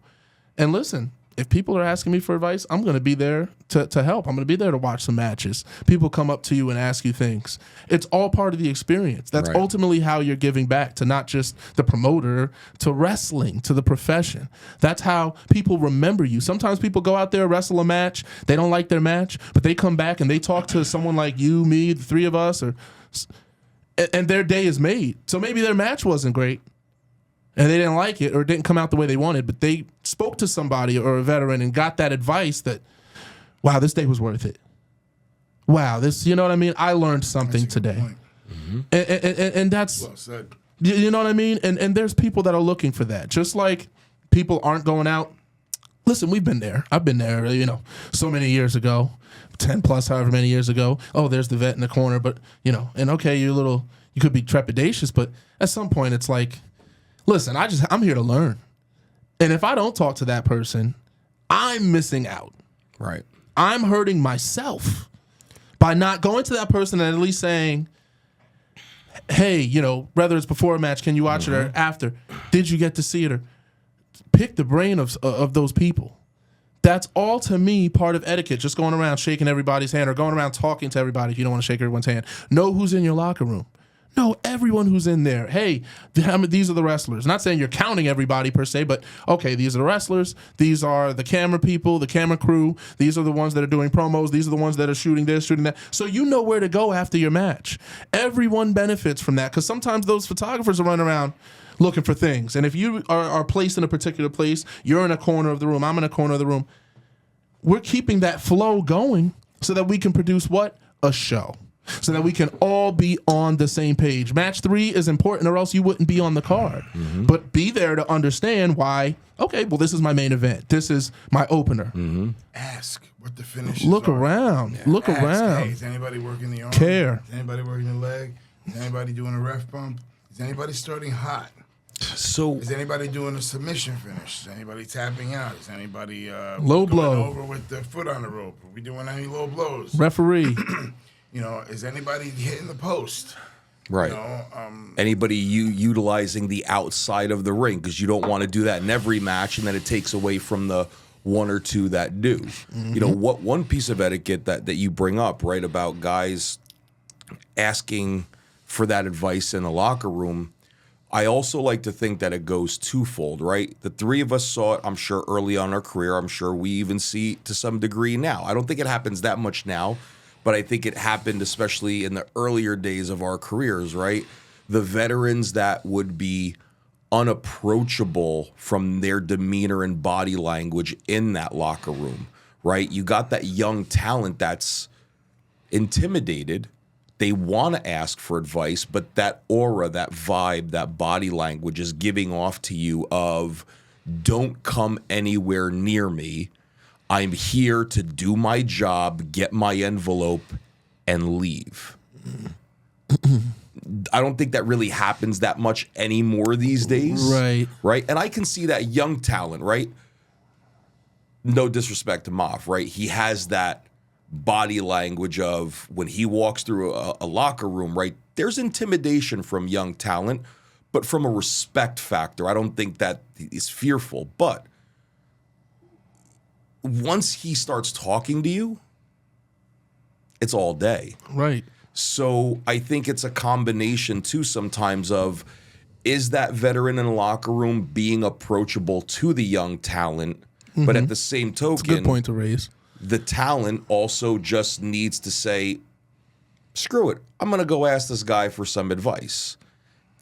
[SPEAKER 3] And listen, if people are asking me for advice, I'm going to be there to help. I'm going to be there to watch some matches. People come up to you and ask you things. It's all part of the experience. That's ultimately how you're giving back to not just the promoter, to wrestling, to the profession. That's how people remember you. Sometimes people go out there, wrestle a match. They don't like their match, but they come back and they talk to someone like you, me, the three of us, and their day is made. So maybe their match wasn't great, and they didn't like it or it didn't come out the way they wanted, but they spoke to somebody or a veteran and got that advice that, wow, this day was worth it. Wow, this, you know what I mean? I learned something today. And that's,
[SPEAKER 2] Well said.
[SPEAKER 3] you know what I mean? And there's people that are looking for that. Just like people aren't going out. Listen, we've been there. I've been there, so many years ago, 10 plus however many years ago. Oh, there's the vet in the corner, but, and okay, you could be trepidatious, but at some point it's like, listen, I'm here to learn. And if I don't talk to that person, I'm missing out.
[SPEAKER 1] Right.
[SPEAKER 3] I'm hurting myself by not going to that person and at least saying, hey, whether it's before a match, can you watch it or after? Did you get to see it? Or pick the brain of those people. That's all, to me, part of etiquette. Just going around shaking everybody's hand or going around talking to everybody if you don't want to shake everyone's hand. Know who's in your locker room. No, everyone who's in there. Hey, these are the wrestlers. Not saying you're counting everybody per se, but okay, these are the wrestlers. These are the camera people, the camera crew. These are the ones that are doing promos. These are the ones that are shooting this, shooting that. So you know where to go after your match. Everyone benefits from that because sometimes those photographers are running around looking for things. And if you are placed in a particular place, you're in a corner of the room, I'm in a corner of the room, we're keeping that flow going so that we can produce what? A show. so that we can all be on the same page. Match 3 is important, or else you wouldn't be on the card. But be there to understand why. Okay, well, this is my main event. This is my opener.
[SPEAKER 2] Ask what the finish.
[SPEAKER 3] Look around. Look
[SPEAKER 2] Ask,
[SPEAKER 3] around.
[SPEAKER 2] Hey, is anybody working the arm?
[SPEAKER 3] Care.
[SPEAKER 2] Is anybody working the leg? Is anybody doing a ref bump? Is anybody starting hot?
[SPEAKER 1] So
[SPEAKER 2] Is anybody doing a submission finish? Is anybody tapping out? Is anybody
[SPEAKER 3] Low
[SPEAKER 2] going
[SPEAKER 3] blow.
[SPEAKER 2] over with the foot on the rope? Are we doing any low blows?
[SPEAKER 3] Referee.
[SPEAKER 2] You know, is anybody hitting the post?
[SPEAKER 1] right.
[SPEAKER 2] You know,
[SPEAKER 1] Anybody utilizing the outside of the ring, because you don't want to do that in every match, and then it takes away from the one or two that do. You know, what one piece of etiquette that you bring up, right, about guys asking for that advice in the locker room, I also like to think that it goes twofold, right? The three of us saw it, I'm sure, early on in our career. I'm sure we even see it to some degree now. I don't think it happens that much now, but I think it happened especially in the earlier days of our careers, right? The veterans that would be unapproachable from their demeanor and body language in that locker room, right? You got that young talent that's intimidated. They want to ask for advice, but that aura, that vibe, that body language is giving off to you of, don't come anywhere near me. I'm here to do my job, get my envelope, and leave. I don't think that really happens that much anymore these days.
[SPEAKER 3] Right.
[SPEAKER 1] Right? And I can see that young talent, right? No disrespect to Maff, right? He has that body language of when he walks through a locker room, right? There's intimidation from young talent, but from a respect factor. I don't think that he's fearful. But once he starts talking to you, it's all day.
[SPEAKER 3] Right.
[SPEAKER 1] So I think it's a combination too sometimes of, is that veteran in the locker room being approachable to the young talent, but at the same token,
[SPEAKER 3] Good point to raise.
[SPEAKER 1] the talent also just needs to say, screw it, I'm going to go ask this guy for some advice.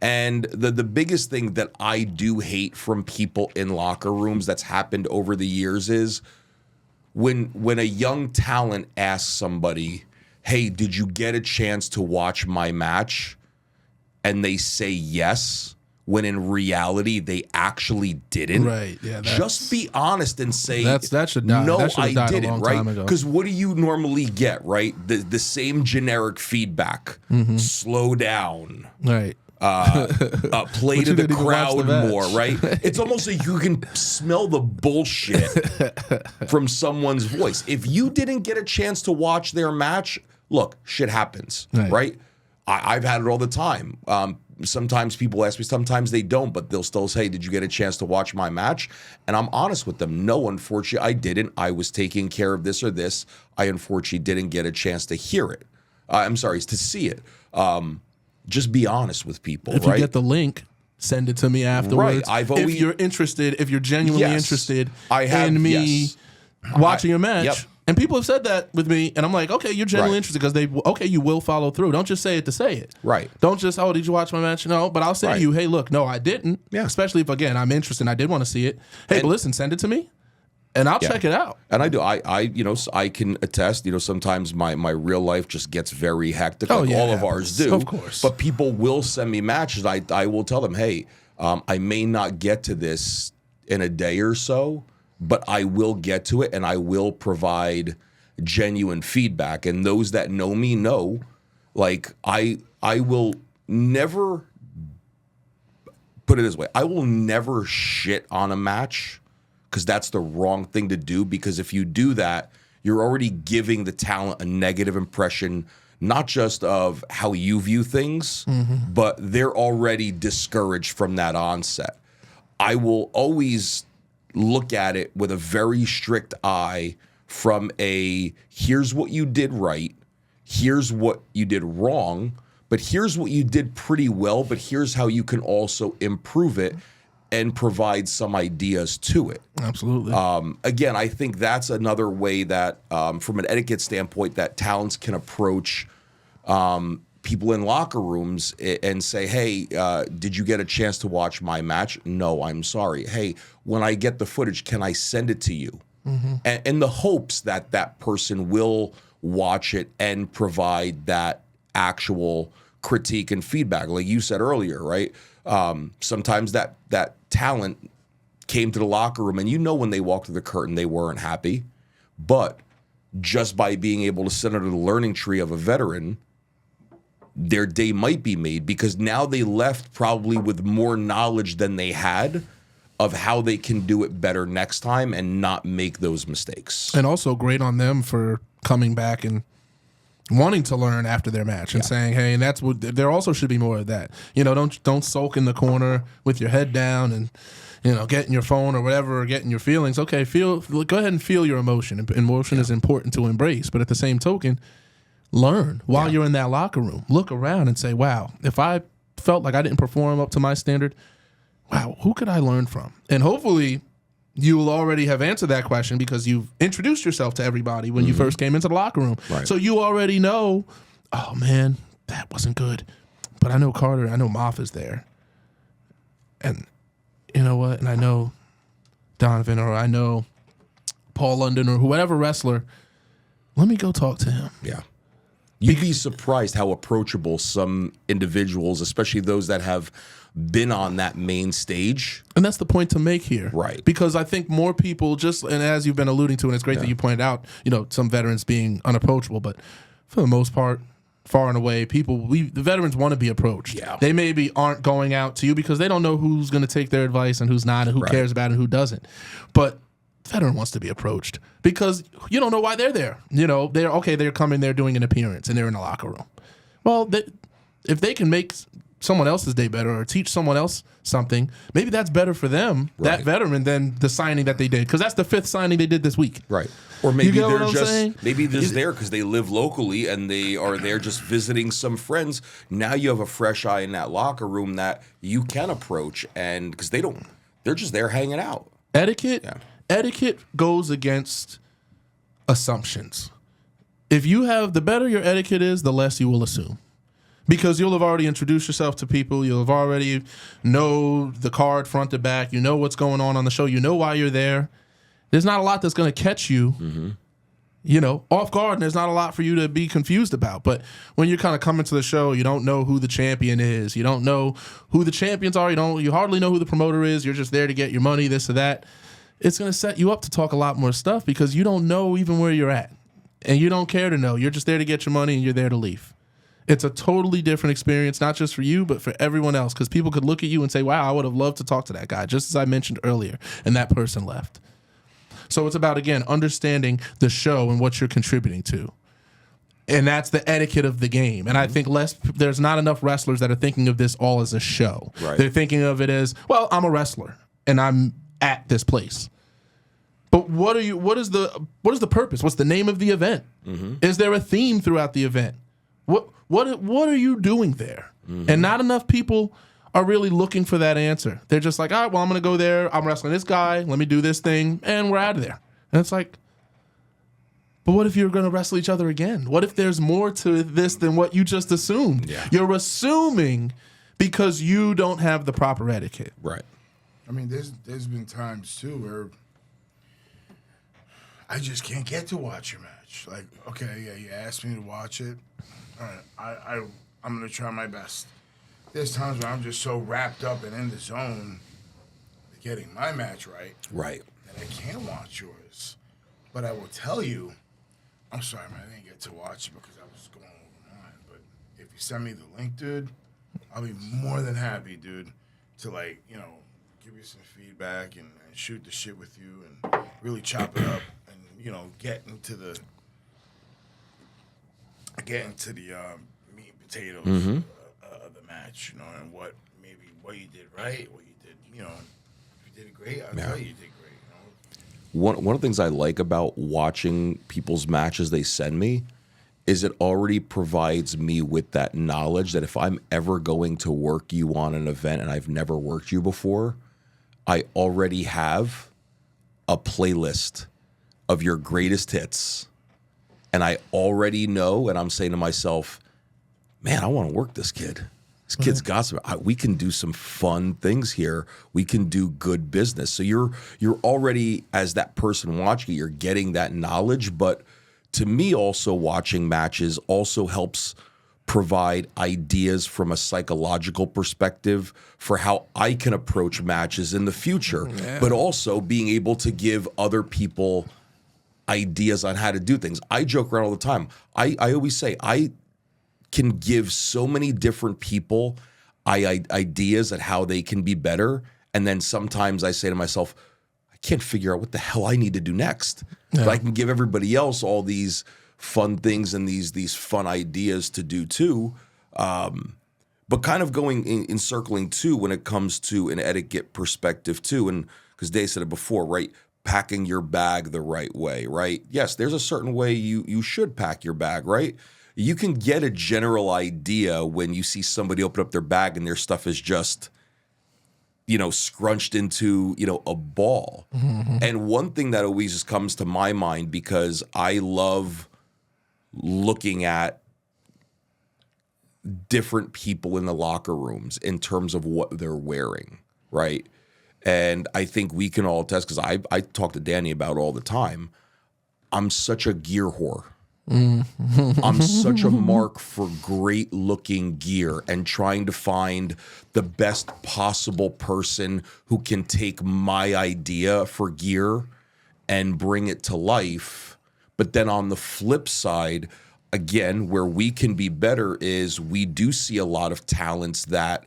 [SPEAKER 1] And the biggest thing that I do hate from people in locker rooms that's happened over the years is when a young talent asks somebody, hey, did you get a chance to watch my match? And they say yes, when in reality they actually didn't.
[SPEAKER 3] Right, yeah,
[SPEAKER 1] Just be honest and say,
[SPEAKER 3] that should die.
[SPEAKER 1] no,
[SPEAKER 3] That should have
[SPEAKER 1] I
[SPEAKER 3] died a
[SPEAKER 1] didn't,
[SPEAKER 3] long
[SPEAKER 1] right?
[SPEAKER 3] time ago.
[SPEAKER 1] Because what do you normally get, right? The same generic feedback. Slow down.
[SPEAKER 3] Right.
[SPEAKER 1] Play
[SPEAKER 3] But
[SPEAKER 1] to
[SPEAKER 3] you
[SPEAKER 1] the
[SPEAKER 3] didn't even watch
[SPEAKER 1] crowd
[SPEAKER 3] the match.
[SPEAKER 1] more, right? It's almost like you can smell the bullshit from someone's voice. If you didn't get a chance to watch their match, look, shit happens, right? I've had it all the time. Sometimes people ask me, sometimes they don't, but they'll still say, did you get a chance to watch my match? And I'm honest with them. No, unfortunately, I didn't. I was taking care of this or this. I unfortunately didn't get a chance to hear it. I'm sorry, to see it. Just be honest with people,
[SPEAKER 3] If
[SPEAKER 1] right?
[SPEAKER 3] you get the link, send it to me afterwards.
[SPEAKER 1] I've always-
[SPEAKER 3] if you're interested, if you're genuinely
[SPEAKER 1] Yes.
[SPEAKER 3] interested
[SPEAKER 1] I have-
[SPEAKER 3] in me
[SPEAKER 1] yes.
[SPEAKER 3] watching a match.
[SPEAKER 1] Yep.
[SPEAKER 3] And people have said that with me, and I'm like, okay, you're genuinely
[SPEAKER 1] Right.
[SPEAKER 3] interested because you will follow through. Don't just say it to say it.
[SPEAKER 1] Right.
[SPEAKER 3] Don't just, oh, did you watch my match? No, but I'll say
[SPEAKER 1] Right.
[SPEAKER 3] to you, hey, look, no, I didn't.
[SPEAKER 1] Yeah.
[SPEAKER 3] Especially if, again, I'm interested and I did want to see it. Hey, but listen, send it to me, and I'll check it out.
[SPEAKER 1] And I do. I can attest. Sometimes my real life just gets very hectic.
[SPEAKER 3] Oh,
[SPEAKER 1] like
[SPEAKER 3] yeah,
[SPEAKER 1] all
[SPEAKER 3] it
[SPEAKER 1] of ours
[SPEAKER 3] happens.
[SPEAKER 1] do.
[SPEAKER 3] Of course.
[SPEAKER 1] But people will send me matches. I will tell them, hey, I may not get to this in a day or so, but I will get to it, and I will provide genuine feedback. And those that know me know, like I will never, put it this way, I will never shit on a match, because that's the wrong thing to do. Because if you do that, you're already giving the talent a negative impression, not just of how you view things, but they're already discouraged from that onset. I will always look at it with a very strict eye from a, here's what you did right, here's what you did wrong, but here's what you did pretty well, but here's how you can also improve it and provide some ideas to it.
[SPEAKER 3] Absolutely.
[SPEAKER 1] Again, I think that's another way that, from an etiquette standpoint, that talents can approach people in locker rooms and say, hey, did you get a chance to watch my match? No, I'm sorry. Hey, when I get the footage, can I send it to you? And in the hopes that that person will watch it and provide that actual critique and feedback. Like you said earlier, right? Sometimes that talent came to the locker room, and you know when they walked through the curtain, they weren't happy. But just by being able to sit under the learning tree of a veteran, their day might be made, because now they left probably with more knowledge than they had of how they can do it better next time and not make those mistakes.
[SPEAKER 3] And also great on them for coming back and wanting to learn after their match and saying, hey, and that's what there also should be more of that. You know, don't sulk in the corner with your head down and, you know, getting your phone or whatever, or getting your feelings. Okay, go ahead and feel your emotion. Emotion is important to embrace, but at the same token, learn while you're in that locker room. Look around and say, wow, if I felt like I didn't perform up to my standard, wow, who could I learn from? And hopefully you will already have answered that question because you've introduced yourself to everybody when you first came into the locker room.
[SPEAKER 1] Right.
[SPEAKER 3] So you already know, oh, man, that wasn't good. But I know Carter, I know Maff is there. And you know what? And I know Donovan, or I know Paul London, or whoever wrestler. Let me go talk to him.
[SPEAKER 1] Yeah. You'd be surprised how approachable some individuals, especially those that have been on that main stage.
[SPEAKER 3] And that's the point to make here.
[SPEAKER 1] Right.
[SPEAKER 3] Because I think more people and as you've been alluding to, and it's great that you pointed out, you know, some veterans being unapproachable, but for the most part, far and away, the veterans want to be approached.
[SPEAKER 1] Yeah.
[SPEAKER 3] They maybe aren't going out to you because they don't know who's going to take their advice and who's not, and who cares about it and who doesn't. But veteran wants to be approached because you don't know why they're there. You know, they're coming there doing an appearance and they're in the locker room. Well, if they can make someone else's day better or teach someone else something, maybe that's better for them, that veteran, than the signing that they did, because that's the 5th signing they did this week.
[SPEAKER 1] Right. Or maybe
[SPEAKER 3] You get what
[SPEAKER 1] they're
[SPEAKER 3] I'm
[SPEAKER 1] just
[SPEAKER 3] saying?
[SPEAKER 1] there because they live locally and they are there just visiting some friends. Now you have a fresh eye in that locker room that you can approach, and because they're just there hanging out.
[SPEAKER 3] Etiquette goes against assumptions. If you have, the better your etiquette is, the less you will assume. Because you'll have already introduced yourself to people. You'll have already know the card front to back. You know what's going on the show. You know why you're there. There's not a lot that's going to catch you, you know, off guard, and there's not a lot for you to be confused about. But when you're kind of coming to the show, you don't know who the champion is. You don't know who the champions are. You hardly know who the promoter is. You're just there to get your money, this or that. It's going to set you up to talk a lot more stuff because you don't know even where you're at. And you don't care to know. You're just there to get your money and you're there to leave. It's a totally different experience, not just for you, but for everyone else. Because people could look at you and say, wow, I would have loved to talk to that guy, just as I mentioned earlier, and that person left. So it's about, again, understanding the show and what you're contributing to. And that's the etiquette of the game. And I think there's not enough wrestlers that are thinking of this all as a show.
[SPEAKER 1] Right.
[SPEAKER 3] They're thinking of it as, well, I'm a wrestler, and I'm at this place. But what is the purpose? What's the name of the event? Is there a theme throughout the event? What are you doing there? And not enough people are really looking for that answer. They're just like, all right, well, I'm going to go there. I'm wrestling this guy. Let me do this thing. And we're out of there. And it's like, but what if you're going to wrestle each other again? What if there's more to this than what you just assumed?
[SPEAKER 1] Yeah.
[SPEAKER 3] You're assuming because you don't have the proper etiquette.
[SPEAKER 1] Right.
[SPEAKER 2] I mean, there's been times, too, where I just can't get to watch your match. Like, okay, yeah, you asked me to watch it. All right, I'm going to try my best. There's times where I'm just so wrapped up and in the zone getting my match right.
[SPEAKER 1] Right.
[SPEAKER 2] That I can't watch yours. But I will tell you, I'm sorry, man, I didn't get to watch it because I was going over mine. But if you send me the link, dude, I'll be more than happy, dude, to, like, you know, give you some feedback and shoot the shit with you and really chop it up and, you know, get into the meat and potatoes of the match, you know, and what you did right, what you did, you know, if you did it great, I'll tell you did great, you know.
[SPEAKER 1] One of the things I like about watching people's matches they send me is it already provides me with that knowledge that if I'm ever going to work you on an event and I've never worked you before, I already have a playlist of your greatest hits. And I already know, and I'm saying to myself, man, I want to work this kid. This kid's got some. We can do some fun things here. We can do good business. So you're already, as that person watching it, you're getting that knowledge. But to me, also watching matches also helps provide ideas from a psychological perspective for how I can approach matches in the future, but also being able to give other people ideas on how to do things. I joke around all the time. I always say I can give so many different people ideas at how they can be better, and then sometimes I say to myself, I can't figure out what the hell I need to do next. But I can give everybody else all these fun things and these fun ideas to do too. But kind of going in circling too when it comes to an etiquette perspective too, and because Dave said it before, right? Packing your bag the right way, right? Yes, there's a certain way you should pack your bag, right? You can get a general idea when you see somebody open up their bag and their stuff is just, scrunched into, a ball. Mm-hmm. And one thing that always just comes to my mind, because I love looking at different people in the locker rooms in terms of what they're wearing, right? And I think we can all attest, because I talk to Danny about it all the time. I'm such a gear whore. I'm such a mark for great looking gear and trying to find the best possible person who can take my idea for gear and bring it to life. But then on the flip side, again, where we can be better is we do see a lot of talents that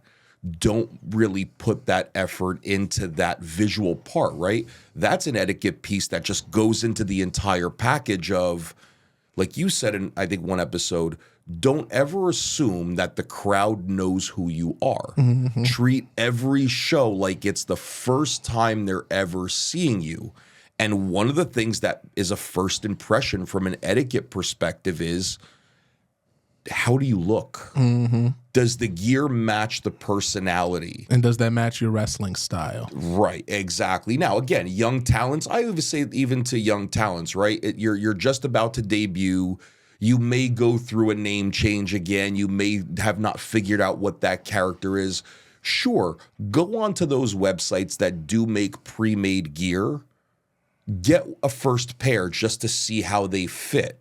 [SPEAKER 1] don't really put that effort into that visual part, right? That's an etiquette piece that just goes into the entire package of, like you said in, I think, one episode, don't ever assume that the crowd knows who you are. Mm-hmm. Treat every show like it's the first time they're ever seeing you. And one of the things that is a first impression from an etiquette perspective is, how do you look? Mm-hmm. Does the gear match the personality?
[SPEAKER 3] And does that match your wrestling style?
[SPEAKER 1] Right, exactly. Now, again, young talents, I would say even to young talents, right? You're just about to debut. You may go through a name change again. You may have not figured out what that character is. Sure, go on to those websites that do make pre-made gear. Get a first pair just to see how they fit.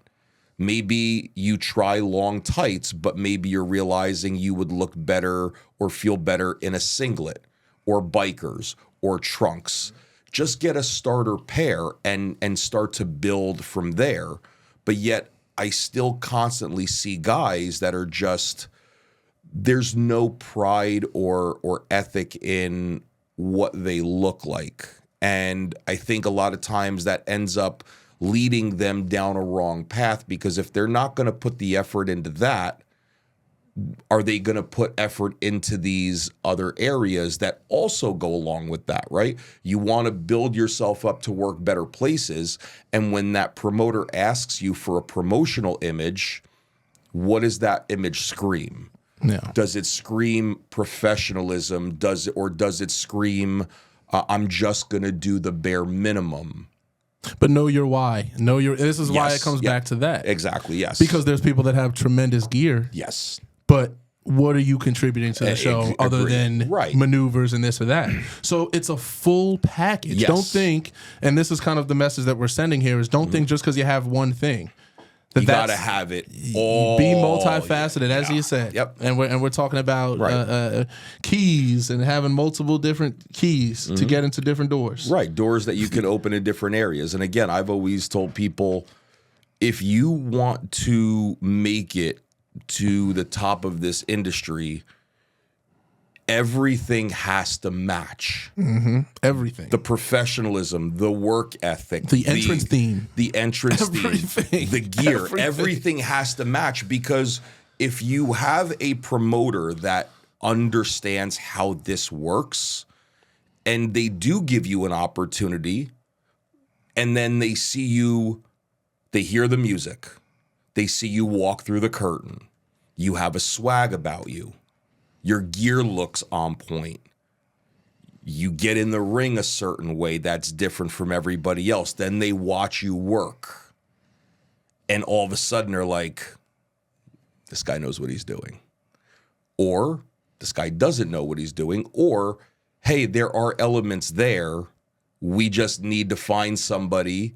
[SPEAKER 1] Maybe you try long tights, but maybe you're realizing you would look better or feel better in a singlet or bikers or trunks. Just get a starter pair and start to build from there. But yet I still constantly see guys that are just, there's no pride or ethic in what they look like. And I think a lot of times that ends up leading them down a wrong path, because if they're not going to put the effort into that, are they going to put effort into these other areas that also go along with that, right? You want to build yourself up to work better places. And when that promoter asks you for a promotional image, what does that image scream?
[SPEAKER 3] Yeah.
[SPEAKER 1] Does it scream professionalism? Does it scream, I'm just going to do the bare minimum?
[SPEAKER 3] But know your why. This is why it comes back to that.
[SPEAKER 1] Exactly, yes.
[SPEAKER 3] Because there's people that have tremendous gear.
[SPEAKER 1] Yes.
[SPEAKER 3] But what are you contributing to the show other than maneuvers and this or that? So it's a full package.
[SPEAKER 1] Yes.
[SPEAKER 3] Don't think, and this is kind of the message that we're sending here, is don't think just because you have one thing.
[SPEAKER 1] You got to have it all.
[SPEAKER 3] Be multifaceted, as you said.
[SPEAKER 1] Yep.
[SPEAKER 3] And we're talking about keys and having multiple different keys to get into different doors.
[SPEAKER 1] Right, doors that you can open in different areas. And again, I've always told people, if you want to make it to the top of this industry, everything has to match.
[SPEAKER 3] Mm-hmm. Everything.
[SPEAKER 1] The professionalism, the work ethic,
[SPEAKER 3] the entrance theme,
[SPEAKER 1] the gear, everything has to match, because if you have a promoter that understands how this works and they do give you an opportunity, and then they see you, they hear the music, they see you walk through the curtain, you have a swag about you, your gear looks on point. You get in the ring a certain way that's different from everybody else. Then they watch you work. And all of a sudden they're like, this guy knows what he's doing. Or this guy doesn't know what he's doing. Or, hey, there are elements there. We just need to find somebody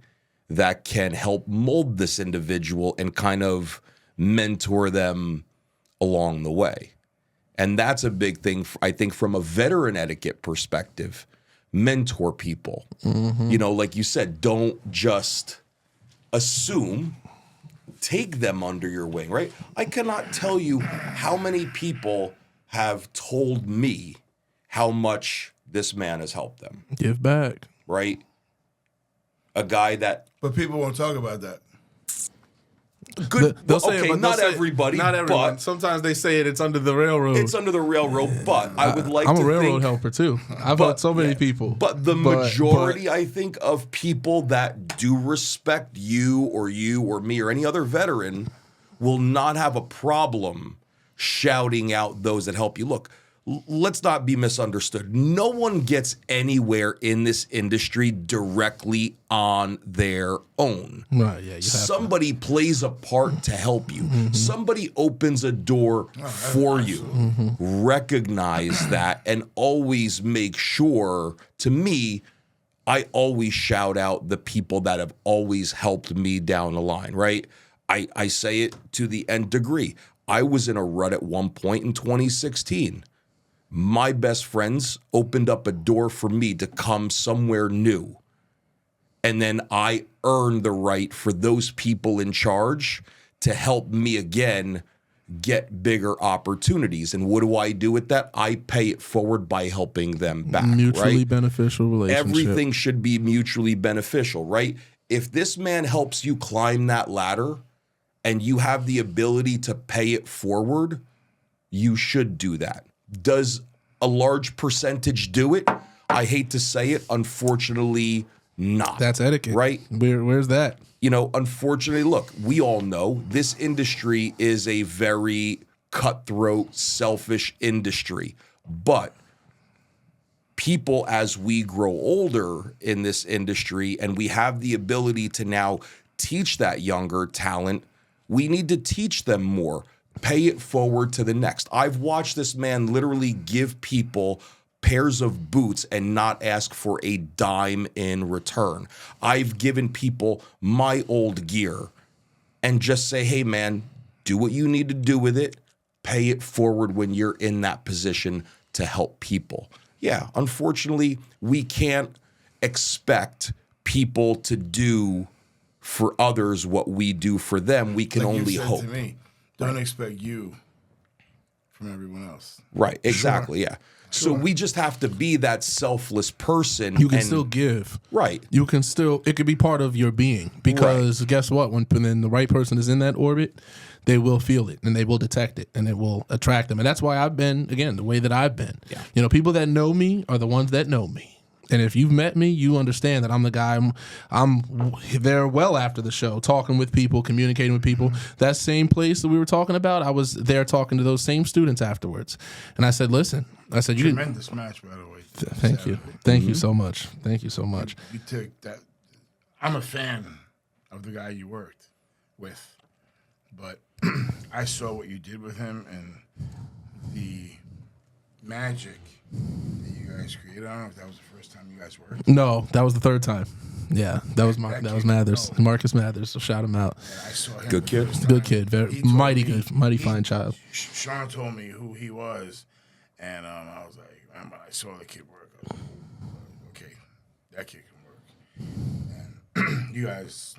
[SPEAKER 1] that can help mold this individual and kind of mentor them along the way. And that's a big thing, I think, from a veteran etiquette perspective. Mentor people. You know, like you said, don't just assume, take them under your wing, right? I cannot tell you how many people have told me how much this man has helped them.
[SPEAKER 3] Give back.
[SPEAKER 1] Right? A guy that...
[SPEAKER 2] But people won't talk about that.
[SPEAKER 1] Good.
[SPEAKER 3] They'll say
[SPEAKER 1] Okay,
[SPEAKER 3] it, but
[SPEAKER 1] not
[SPEAKER 3] they'll say-
[SPEAKER 1] everybody.
[SPEAKER 3] Not everyone.
[SPEAKER 1] But
[SPEAKER 3] Sometimes they say it's under the railroad.
[SPEAKER 1] it's under the railroad, but I would like
[SPEAKER 3] I'm
[SPEAKER 1] to
[SPEAKER 3] a railroad
[SPEAKER 1] think...
[SPEAKER 3] helper too. I've helped so many people.
[SPEAKER 1] But the majority, I think, of people that do respect you or me or any other veteran will not have a problem shouting out those that help you. Look, let's not be misunderstood. No one gets anywhere in this industry directly on their own.
[SPEAKER 3] Right, yeah, you have
[SPEAKER 1] Somebody plays a part to help you. Somebody opens a door for you. Recognize that and always make sure, to me, I always shout out the people that have always helped me down the line, right? I say it to the nth degree. I was in a rut at one point in 2016. My best friends opened up a door for me to come somewhere new. And then I earned the right for those people in charge to help me again get bigger opportunities. And what do I do with that? I pay it forward by helping them back.
[SPEAKER 3] Mutually
[SPEAKER 1] right?
[SPEAKER 3] beneficial relationship.
[SPEAKER 1] Everything should be mutually beneficial, right? If this man helps you climb that ladder and you have the ability to pay it forward, you should do that. Does a large percentage do it? I hate to say it, unfortunately not.
[SPEAKER 3] That's etiquette.
[SPEAKER 1] Right?
[SPEAKER 3] Where's that?
[SPEAKER 1] You know, unfortunately, look, we all know this industry is a very cutthroat, selfish industry. But people, as we grow older in this industry and we have the ability to now teach that younger talent, we need to teach them more. Pay it forward to the next. I've watched this man literally give people pairs of boots and not ask for a dime in return. I've given people my old gear and just say, hey man, do what you need to do with it. Pay it forward when you're in that position to help people. Yeah, unfortunately, we can't expect people to do for others what we do for them. We can
[SPEAKER 2] Like
[SPEAKER 1] only
[SPEAKER 2] you said
[SPEAKER 1] hope.
[SPEAKER 2] to me, don't expect you from everyone else.
[SPEAKER 1] Right, exactly, yeah. So we just have to be that selfless person.
[SPEAKER 3] You can
[SPEAKER 1] and-
[SPEAKER 3] still give.
[SPEAKER 1] Right.
[SPEAKER 3] You can still, it could be part of your being because guess what? When the right person is in that orbit, they will feel it and they will detect it and it will attract them. And that's why I've been, again, the way that I've been.
[SPEAKER 1] Yeah.
[SPEAKER 3] You know, people that know me are the ones that know me. And if you've met me, you understand that I'm the guy. I'm there well after the show, talking with people, communicating with people. That same place that we were talking about, I was there talking to those same students afterwards. And I said, listen, I said, you
[SPEAKER 2] Tremendous match, by the way.
[SPEAKER 3] thank you. Thank you so much. Thank you so much.
[SPEAKER 2] You took that. I'm a fan of the guy you worked with, but I saw what you did with him and the magic that you guys created. I don't know if that was the first time you guys worked.
[SPEAKER 3] No, that was the third time. Yeah, that was
[SPEAKER 2] That
[SPEAKER 3] was
[SPEAKER 2] kid,
[SPEAKER 3] Mathers,
[SPEAKER 2] no.
[SPEAKER 3] Marcus Mathers. So shout him out.
[SPEAKER 2] And I saw him
[SPEAKER 1] Good
[SPEAKER 2] the
[SPEAKER 1] kid.
[SPEAKER 2] first time.
[SPEAKER 3] Good kid, very
[SPEAKER 2] He told
[SPEAKER 3] mighty
[SPEAKER 2] me-
[SPEAKER 3] good, mighty fine child.
[SPEAKER 2] Shawn told me who he was, and I was like, man, when I saw the kid work, I was like, okay, that kid can work. And you guys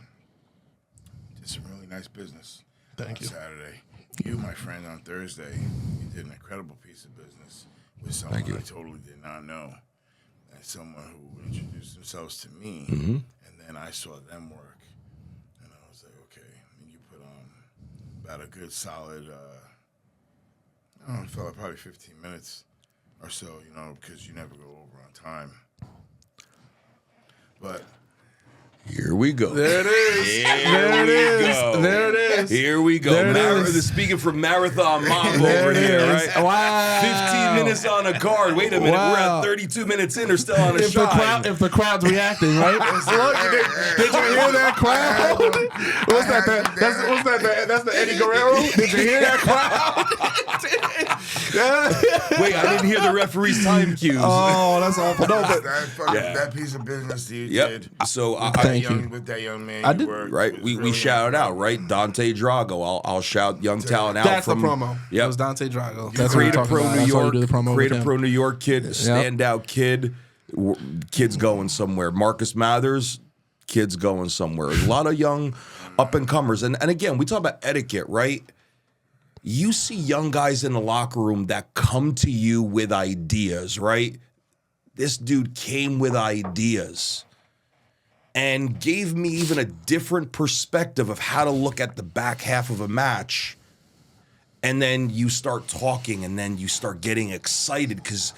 [SPEAKER 2] did some really nice business.
[SPEAKER 3] Thank
[SPEAKER 2] on
[SPEAKER 3] you.
[SPEAKER 2] Saturday. You, my friend, on Thursday, you did an incredible piece of business with someone I totally did not know, and someone who introduced themselves to me, and then I saw them work, and I was like, okay, and you put on about a good solid, I don't know, it felt like probably 15 minutes or so, you know, because you never go over on time. But
[SPEAKER 1] Here we go.
[SPEAKER 3] There it is.
[SPEAKER 1] Here we go.
[SPEAKER 3] There it is.
[SPEAKER 1] Here we go.
[SPEAKER 3] There it is.
[SPEAKER 1] Speaking from Marathon Mom
[SPEAKER 3] There
[SPEAKER 1] over
[SPEAKER 3] it
[SPEAKER 1] here,
[SPEAKER 3] is.
[SPEAKER 1] right?
[SPEAKER 3] Wow.
[SPEAKER 1] 15 minutes on a card. Wait a minute. We're
[SPEAKER 3] Wow.
[SPEAKER 1] at 32 minutes in or still on a
[SPEAKER 3] If the,
[SPEAKER 1] shine.
[SPEAKER 3] if the crowd's reacting, right? Look, did you hear that crowd? What's that? That's the Eddie Guerrero. Did you hear that crowd?
[SPEAKER 1] Wait, I didn't hear the referee's time cues.
[SPEAKER 3] Oh, that's awful. No, but
[SPEAKER 2] that piece of business that you
[SPEAKER 1] Yep.
[SPEAKER 2] did.
[SPEAKER 1] So
[SPEAKER 3] Thank
[SPEAKER 2] young young man.
[SPEAKER 3] I
[SPEAKER 2] you
[SPEAKER 3] did-
[SPEAKER 2] worked
[SPEAKER 1] Right,
[SPEAKER 2] was
[SPEAKER 1] we
[SPEAKER 2] really
[SPEAKER 1] shouted out, right? Dante Drago. I'll shout young talent out
[SPEAKER 3] That's
[SPEAKER 1] from
[SPEAKER 3] the promo.
[SPEAKER 1] Yep.
[SPEAKER 3] It was Dante Drago. That's what we're
[SPEAKER 1] Creative
[SPEAKER 3] talking
[SPEAKER 1] Pro
[SPEAKER 3] about.
[SPEAKER 1] New
[SPEAKER 3] That's why we
[SPEAKER 1] York,
[SPEAKER 3] do the promo with
[SPEAKER 1] Creative
[SPEAKER 3] him.
[SPEAKER 1] Pro New York kid, standout kid. Kid's going somewhere. Marcus Mathers, kid's going somewhere. A lot of young up and comers, and again, we talk about etiquette, right? You see young guys in the locker room that come to you with ideas, right? This dude came with ideas and gave me even a different perspective of how to look at the back half of a match. And then you start talking and then you start getting excited because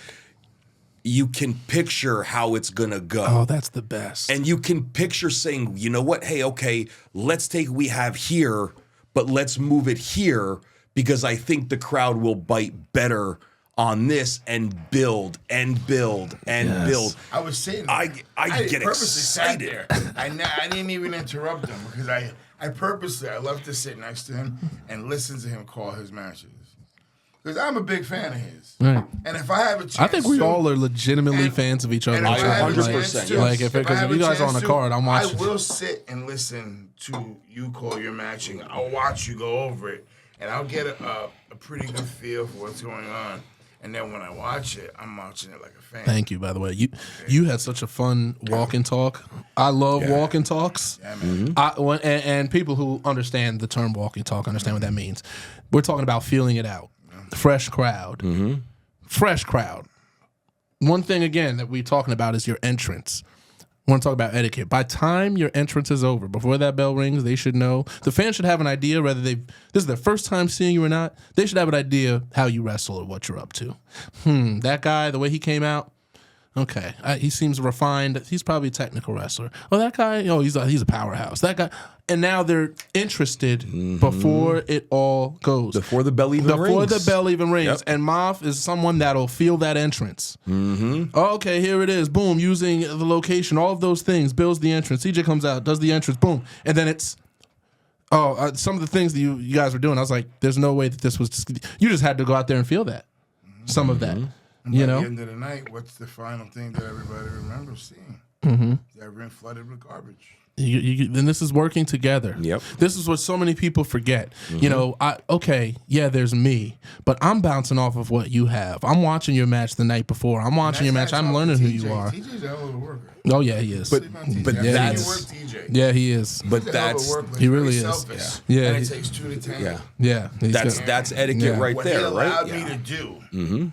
[SPEAKER 1] you can picture how it's going to go.
[SPEAKER 3] Oh, that's the best.
[SPEAKER 1] And you can picture saying, you know what? Hey, okay, let's take what we have here, but let's move it here because I think the crowd will bite better on this and build and build and build.
[SPEAKER 2] I was sitting.
[SPEAKER 1] I get
[SPEAKER 2] purposely
[SPEAKER 1] excited.
[SPEAKER 2] Sat there. I didn't even interrupt him because I love to sit next to him and listen to him call his matches. Because I'm a big fan of his.
[SPEAKER 3] Right.
[SPEAKER 2] And if I have a chance
[SPEAKER 3] I think we
[SPEAKER 2] to,
[SPEAKER 3] all are legitimately fans of each other.
[SPEAKER 2] and if I have a
[SPEAKER 1] 100%,
[SPEAKER 2] chance to-
[SPEAKER 3] Like, if
[SPEAKER 2] I have
[SPEAKER 3] you
[SPEAKER 2] a
[SPEAKER 3] guys are on
[SPEAKER 2] chance
[SPEAKER 3] a
[SPEAKER 2] to,
[SPEAKER 3] card, I'm watching.
[SPEAKER 2] I will sit and listen to you call your matching. I'll watch you go over it, and I'll get a pretty good feel for what's going on. And then when I watch it, I'm watching it like a fan.
[SPEAKER 3] Thank you, by the way. You had such a fun walk and talk. I love walk and talks.
[SPEAKER 2] Yeah, man.
[SPEAKER 3] And people who understand the term walk and talk understand what that means. We're talking about feeling it out. Fresh crowd. Fresh crowd. One thing, again, that we're talking about is your entrance. I want to talk about etiquette. By time your entrance is over, before that bell rings, they should know. The fans should have an idea, whether this is their first time seeing you or not. They should have an idea how you wrestle or what you're up to. That guy, the way he came out, okay, he seems refined. He's probably a technical wrestler. Oh, that guy, he's a powerhouse. That guy, and now they're interested before it all goes.
[SPEAKER 1] Before the bell even rings.
[SPEAKER 3] Before the bell even rings.
[SPEAKER 1] Yep.
[SPEAKER 3] And Maff is someone that'll feel that entrance. Oh, okay, here it is. Boom, using the location, all of those things, builds the entrance. CJ comes out, does the entrance, boom. And then it's, some of the things that you guys were doing, I was like, there's no way that this was just, you just had to go out there and feel that. Some of that.
[SPEAKER 2] And by the end of the night, what's the final thing that everybody remembers seeing? That ring flooded with garbage.
[SPEAKER 3] And this is working together.
[SPEAKER 1] Yep.
[SPEAKER 3] This is what so many people forget. There's me, but I'm bouncing off of what you have. I'm watching your match the night before. I'm watching your match. I'm learning who you are.
[SPEAKER 2] TJ's a hell of a worker.
[SPEAKER 3] Oh yeah, he is.
[SPEAKER 1] But
[SPEAKER 3] yeah,
[SPEAKER 1] that's
[SPEAKER 3] Yeah, he is.
[SPEAKER 1] but that's
[SPEAKER 3] He really is.
[SPEAKER 2] Selfish.
[SPEAKER 3] Yeah.
[SPEAKER 2] And
[SPEAKER 3] he-
[SPEAKER 2] it takes two to tango.
[SPEAKER 3] Yeah, he's good.
[SPEAKER 1] that's etiquette
[SPEAKER 3] Yeah.
[SPEAKER 1] right
[SPEAKER 2] What
[SPEAKER 1] there,
[SPEAKER 2] he allowed
[SPEAKER 1] right?
[SPEAKER 2] me to do.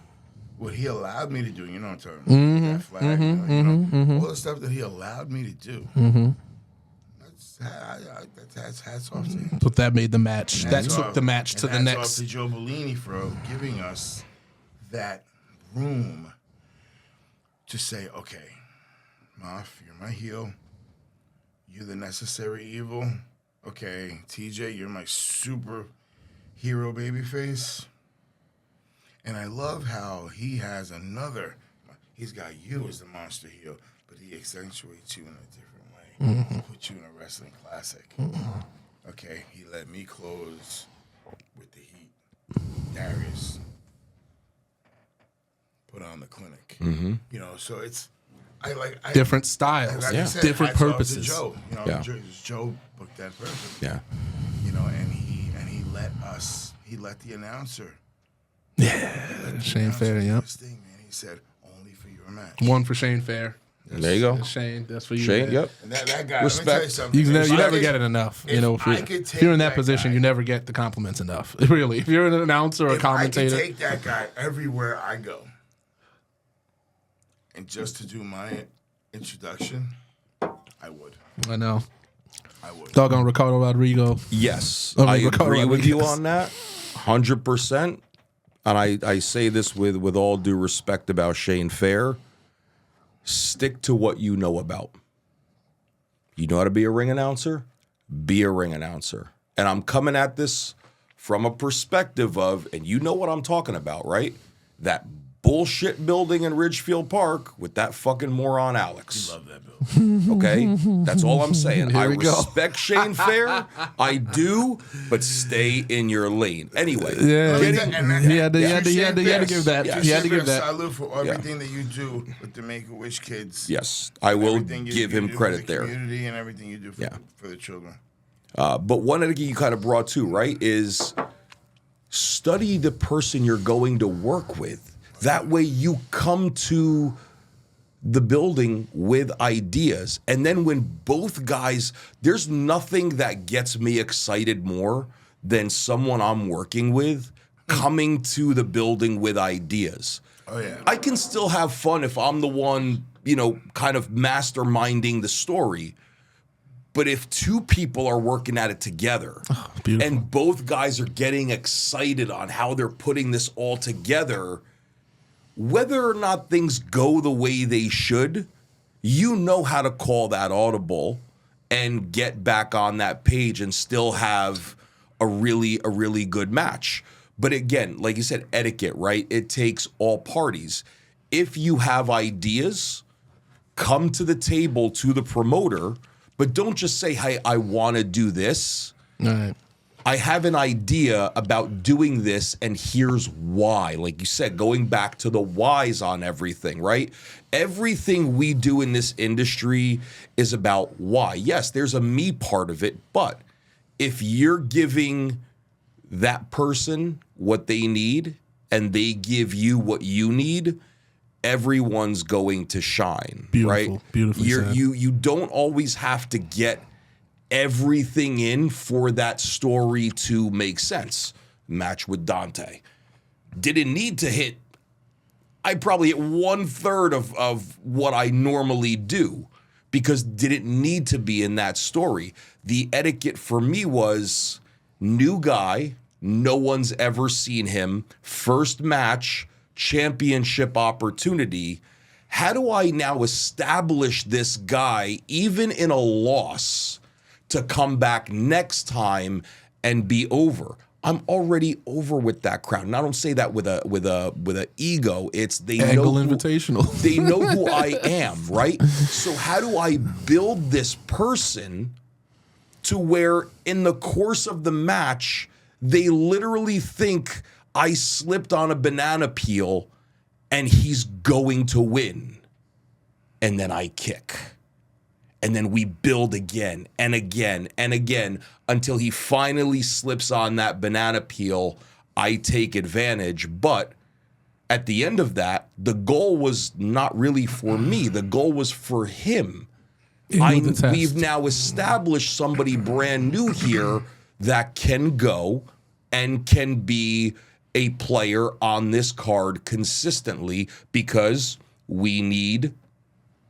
[SPEAKER 2] What he allowed me to do, you know what I'm talking about? That flag, all the stuff that he allowed me to do. That's hats off to him.
[SPEAKER 3] But that made the match. That
[SPEAKER 2] Hats
[SPEAKER 3] took
[SPEAKER 2] off.
[SPEAKER 3] the match to
[SPEAKER 2] And
[SPEAKER 3] the
[SPEAKER 2] hats
[SPEAKER 3] next.
[SPEAKER 2] off to Joe Bellini for giving us that room to say, okay, Maff, you're my heel. You're the necessary evil. Okay, TJ, you're my super hero babyface. And I love how he has he's got you as the monster heel, but he accentuates you in a different way. Puts you in a wrestling classic. Okay, he let me close with the heat. Darius put on the clinic. So it's
[SPEAKER 3] Different styles,
[SPEAKER 2] like I said,
[SPEAKER 3] different
[SPEAKER 2] hats off to
[SPEAKER 3] purposes.
[SPEAKER 2] Joe,
[SPEAKER 1] Yeah.
[SPEAKER 2] Joe booked that perfect.
[SPEAKER 1] Yeah.
[SPEAKER 2] And he let the announcer.
[SPEAKER 3] Shane Fair, yep.
[SPEAKER 2] This thing, man. He said only for your match.
[SPEAKER 3] One for Shane Fair.
[SPEAKER 1] There you go.
[SPEAKER 3] Shane, that's for you.
[SPEAKER 1] Shane,
[SPEAKER 3] man.
[SPEAKER 1] yep.
[SPEAKER 2] And that guy,
[SPEAKER 1] Respect.
[SPEAKER 2] let me tell you something.
[SPEAKER 3] You never
[SPEAKER 2] If
[SPEAKER 3] get it enough.
[SPEAKER 2] if
[SPEAKER 3] If
[SPEAKER 2] I could
[SPEAKER 3] if you're in
[SPEAKER 2] take
[SPEAKER 3] that
[SPEAKER 2] that
[SPEAKER 3] position,
[SPEAKER 2] guy-
[SPEAKER 3] you never get the compliments enough. Really, if you're an announcer or a
[SPEAKER 2] If I
[SPEAKER 3] commentator,
[SPEAKER 2] could take that guy everywhere I go, and just to do my introduction, I would.
[SPEAKER 3] I know.
[SPEAKER 2] I would.
[SPEAKER 3] Doggone Ricardo Rodrigo.
[SPEAKER 1] Yes,
[SPEAKER 3] I mean,
[SPEAKER 1] I
[SPEAKER 3] Ricardo
[SPEAKER 1] agree with you
[SPEAKER 3] Rodriguez.
[SPEAKER 1] on that, 100%. And I say this with all due respect about Shane Fair. Stick to what you know about. You know how to be a ring announcer? Be a ring announcer. And I'm coming at this from a perspective of, and you know what I'm talking about, right? That bullshit building in Ridgefield Park with that fucking moron Alex.
[SPEAKER 2] You love that building.
[SPEAKER 1] Okay? That's all I'm saying. I
[SPEAKER 3] we go.
[SPEAKER 1] respect Shane Fair. I do, but stay in your lane. Anyway.
[SPEAKER 3] Yeah,
[SPEAKER 1] getting-
[SPEAKER 3] he had to give that.
[SPEAKER 1] Yes.
[SPEAKER 3] He had to give that.
[SPEAKER 2] Salute for everything that you do with the Make-A-Wish kids.
[SPEAKER 1] Yes, I will
[SPEAKER 2] Everything you
[SPEAKER 1] give him
[SPEAKER 2] do for
[SPEAKER 1] credit
[SPEAKER 2] the
[SPEAKER 1] there.
[SPEAKER 2] Community and everything you do for the children.
[SPEAKER 1] But one of the you kind of brought too, right, is study the person you're going to work with. That way you come to the building with ideas. And then when both guys, there's nothing that gets me excited more than someone I'm working with coming to the building with ideas.
[SPEAKER 2] Oh, yeah.
[SPEAKER 1] I can still have fun if I'm the one, kind of masterminding the story. But if two people are working at it together and both guys are getting excited on how they're putting this all together, whether or not things go the way they should, you know how to call that audible and get back on that page and still have a really good match. But again, like you said, etiquette, right? It takes all parties. If you have ideas, come to the table to the promoter, but don't just say, hey, I want to do this.
[SPEAKER 3] All right.
[SPEAKER 1] I have an idea about doing this, and here's why. Like you said, going back to the whys on everything, right? Everything we do in this industry is about why. Yes, there's a me part of it, but if you're giving that person what they need and they give you what you need, everyone's going to shine,
[SPEAKER 3] Beautiful,
[SPEAKER 1] right?
[SPEAKER 3] beautifully said.
[SPEAKER 1] You don't always have to get everything in for that story to make sense. Match with Dante. Didn't need to hit. I probably hit 1/3 of what I normally do because didn't need to be in that story. The etiquette for me was new guy, no one's ever seen him, first match, championship opportunity. How do I now establish this guy, even in a loss, to come back next time and be over? I'm already over with that crowd. And I don't say that with a ego. It's they
[SPEAKER 3] Angle
[SPEAKER 1] know
[SPEAKER 3] Invitational.
[SPEAKER 1] They know who I am, right? So how do I build this person to where in the course of the match, they literally think I slipped on a banana peel and he's going to win. And then I kick. And then we build again and again and again until he finally slips on that banana peel. I take advantage. But at the end of that, the goal was not really for me. The goal was for him. We've now established somebody brand new here that can go and can be a player on this card consistently because we need,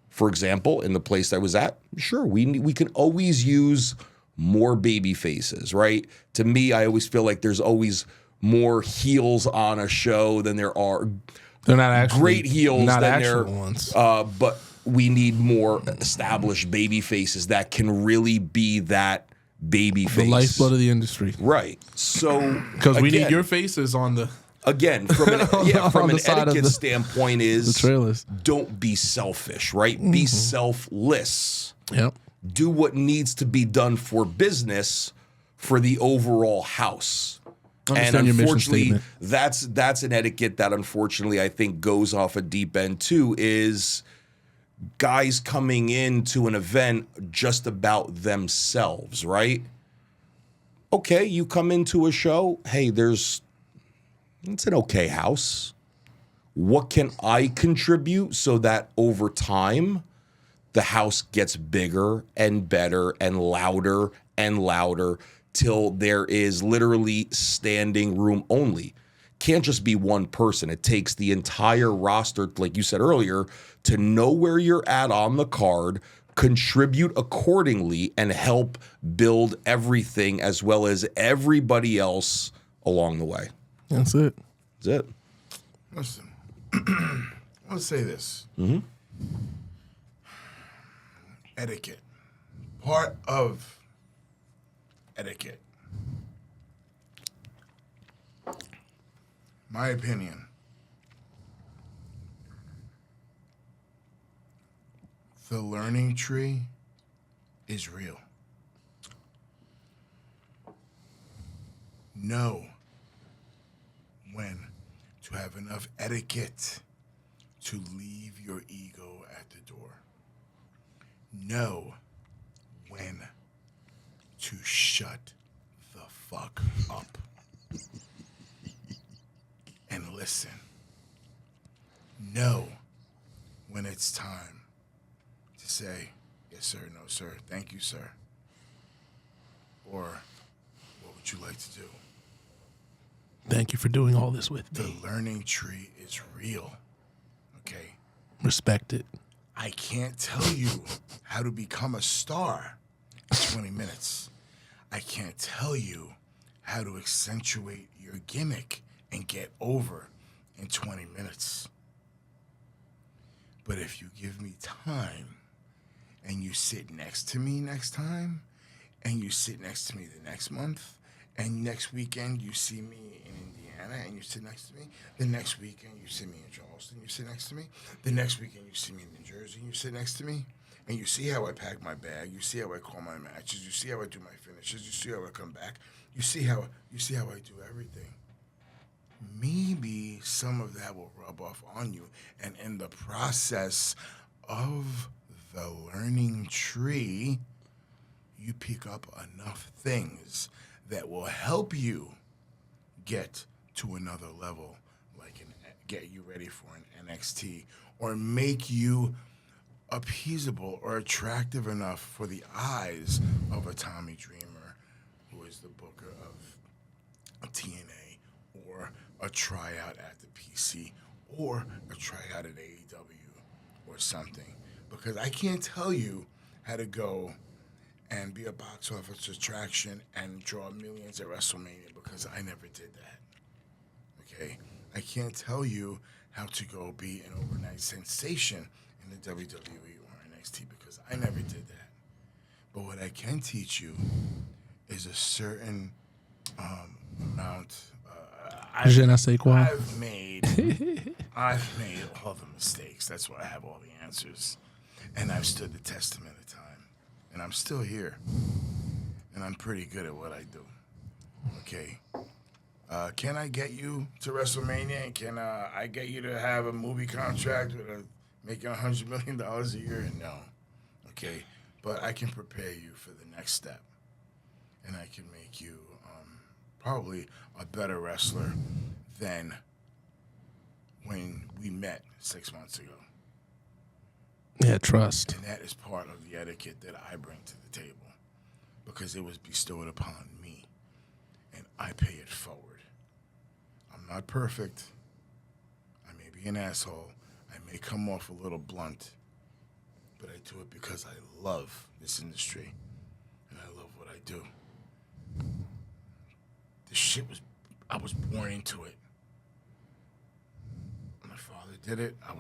[SPEAKER 1] for example, in the place I was at, sure, we can always use more baby faces, right? To me, I always feel like there's always more heels on a show than there are.
[SPEAKER 3] They're not actually
[SPEAKER 1] great heels
[SPEAKER 3] not
[SPEAKER 1] than
[SPEAKER 3] actual
[SPEAKER 1] there,
[SPEAKER 3] ones.
[SPEAKER 1] But we need more established baby faces that can really be that baby face.
[SPEAKER 3] The lifeblood of the industry.
[SPEAKER 1] Right. So
[SPEAKER 3] Because we need
[SPEAKER 1] again-
[SPEAKER 3] your faces on the
[SPEAKER 1] Again, from an,
[SPEAKER 3] On the side of
[SPEAKER 1] etiquette
[SPEAKER 3] the-
[SPEAKER 1] standpoint is
[SPEAKER 3] trailers.
[SPEAKER 1] don't be selfish, right? Be selfless.
[SPEAKER 3] Yep.
[SPEAKER 1] Do what needs to be done for business for the overall house.
[SPEAKER 3] Understand
[SPEAKER 1] And
[SPEAKER 3] your mission
[SPEAKER 1] unfortunately,
[SPEAKER 3] statement.
[SPEAKER 1] that's an etiquette that unfortunately I think goes off a deep end too, is guys coming into an event just about themselves, right? Okay, you come into a show, hey, it's an okay house. What can I contribute so that over time the house gets bigger and better and louder till there is literally standing room only? Can't just be one person. It takes the entire roster, like you said earlier, to know where you're at on the card, contribute accordingly, and help build everything as well as everybody else along the way.
[SPEAKER 3] That's it.
[SPEAKER 1] That's it.
[SPEAKER 2] Listen, I want to say this. Etiquette. Part of etiquette. My opinion. The learning tree is real. Know when to have enough etiquette to leave your ego at the door. Know when to shut the fuck up and listen. Know when it's time to say, yes, sir, no, sir, thank you, sir. Or, what would you like to do?
[SPEAKER 3] Thank you for doing all this with
[SPEAKER 2] The
[SPEAKER 3] me.
[SPEAKER 2] learning tree is real, okay?
[SPEAKER 3] Respect it.
[SPEAKER 2] I can't tell you how to become a star in 20 minutes. I can't tell you how to accentuate your gimmick and get over in 20 minutes. But if you give me time and you sit next to me next time and you sit next to me the next month and next weekend you see me in Indiana and you sit next to me, the next weekend you see me in Charleston, you sit next to me, the next weekend you see me in New Jersey and you sit next to me, and you see how I pack my bag, you see how I call my matches, you see how I do my finishes, you see how I come back, you see how I do everything. Maybe some of that will rub off on you, and in the process of the learning tree, you pick up enough things that will help you get to another level, like get you ready for an NXT, or make you appeasable or attractive enough for the eyes of a Tommy Dreamer, who is the booker of TNA, or a tryout at the PC, or a tryout at AEW, or something. Because I can't tell you how to go and be a box office attraction and draw millions at WrestleMania, because I never did that. Okay? I can't tell you how to go be an overnight sensation in the WWE or NXT, because I never did that. But what I can teach you is a certain amount.
[SPEAKER 3] Je ne sais quoi.
[SPEAKER 2] I've made all the mistakes. That's why I have all the answers. And I've stood the testament of time. And I'm still here. And I'm pretty good at what I do. Okay? Can I get you to WrestleMania? And can I get you to have a movie contract with making $100 million a year? No. Okay? But I can prepare you for the next step. And I can make you probably a better wrestler than when we met 6 months ago.
[SPEAKER 3] Yeah, trust.
[SPEAKER 2] And that is part of the etiquette that I bring to the table, because it was bestowed upon me, and I pay it forward. I'm not perfect. I may be an asshole. I may come off a little blunt, but I do it because I love this industry, and I love what I do. This shit I was born into it. My father did it. I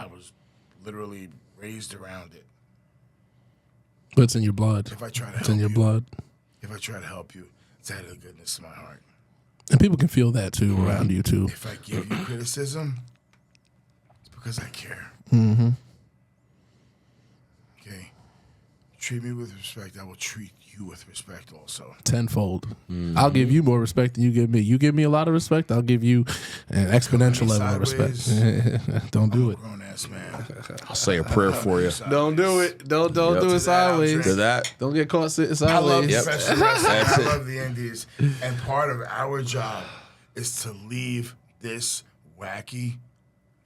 [SPEAKER 2] was literally raised around it.
[SPEAKER 3] But it's in your blood.
[SPEAKER 2] If I try to
[SPEAKER 3] It's
[SPEAKER 2] help
[SPEAKER 3] in your
[SPEAKER 2] you,
[SPEAKER 3] blood.
[SPEAKER 2] If I try to help you, it's out of the goodness of my heart.
[SPEAKER 3] And people can feel that too around you too.
[SPEAKER 2] If I give you criticism, it's because I care.
[SPEAKER 3] Mm-hmm.
[SPEAKER 2] Okay? Treat me with respect. I will treat you with respect also.
[SPEAKER 3] Tenfold. I'll give you more respect than you give me. You give me a lot of respect, I'll give you an exponential level of respect. Don't do it.
[SPEAKER 2] Grown ass man.
[SPEAKER 1] I'll say a prayer for you.
[SPEAKER 3] Don't do it. Don't
[SPEAKER 1] Yep.
[SPEAKER 3] do it sideways.
[SPEAKER 1] To that.
[SPEAKER 3] Don't get caught sitting
[SPEAKER 2] I love
[SPEAKER 3] sideways.
[SPEAKER 2] professional wrestling.
[SPEAKER 1] That's
[SPEAKER 2] I
[SPEAKER 1] it.
[SPEAKER 2] love the indies. And part of our job is to leave this wacky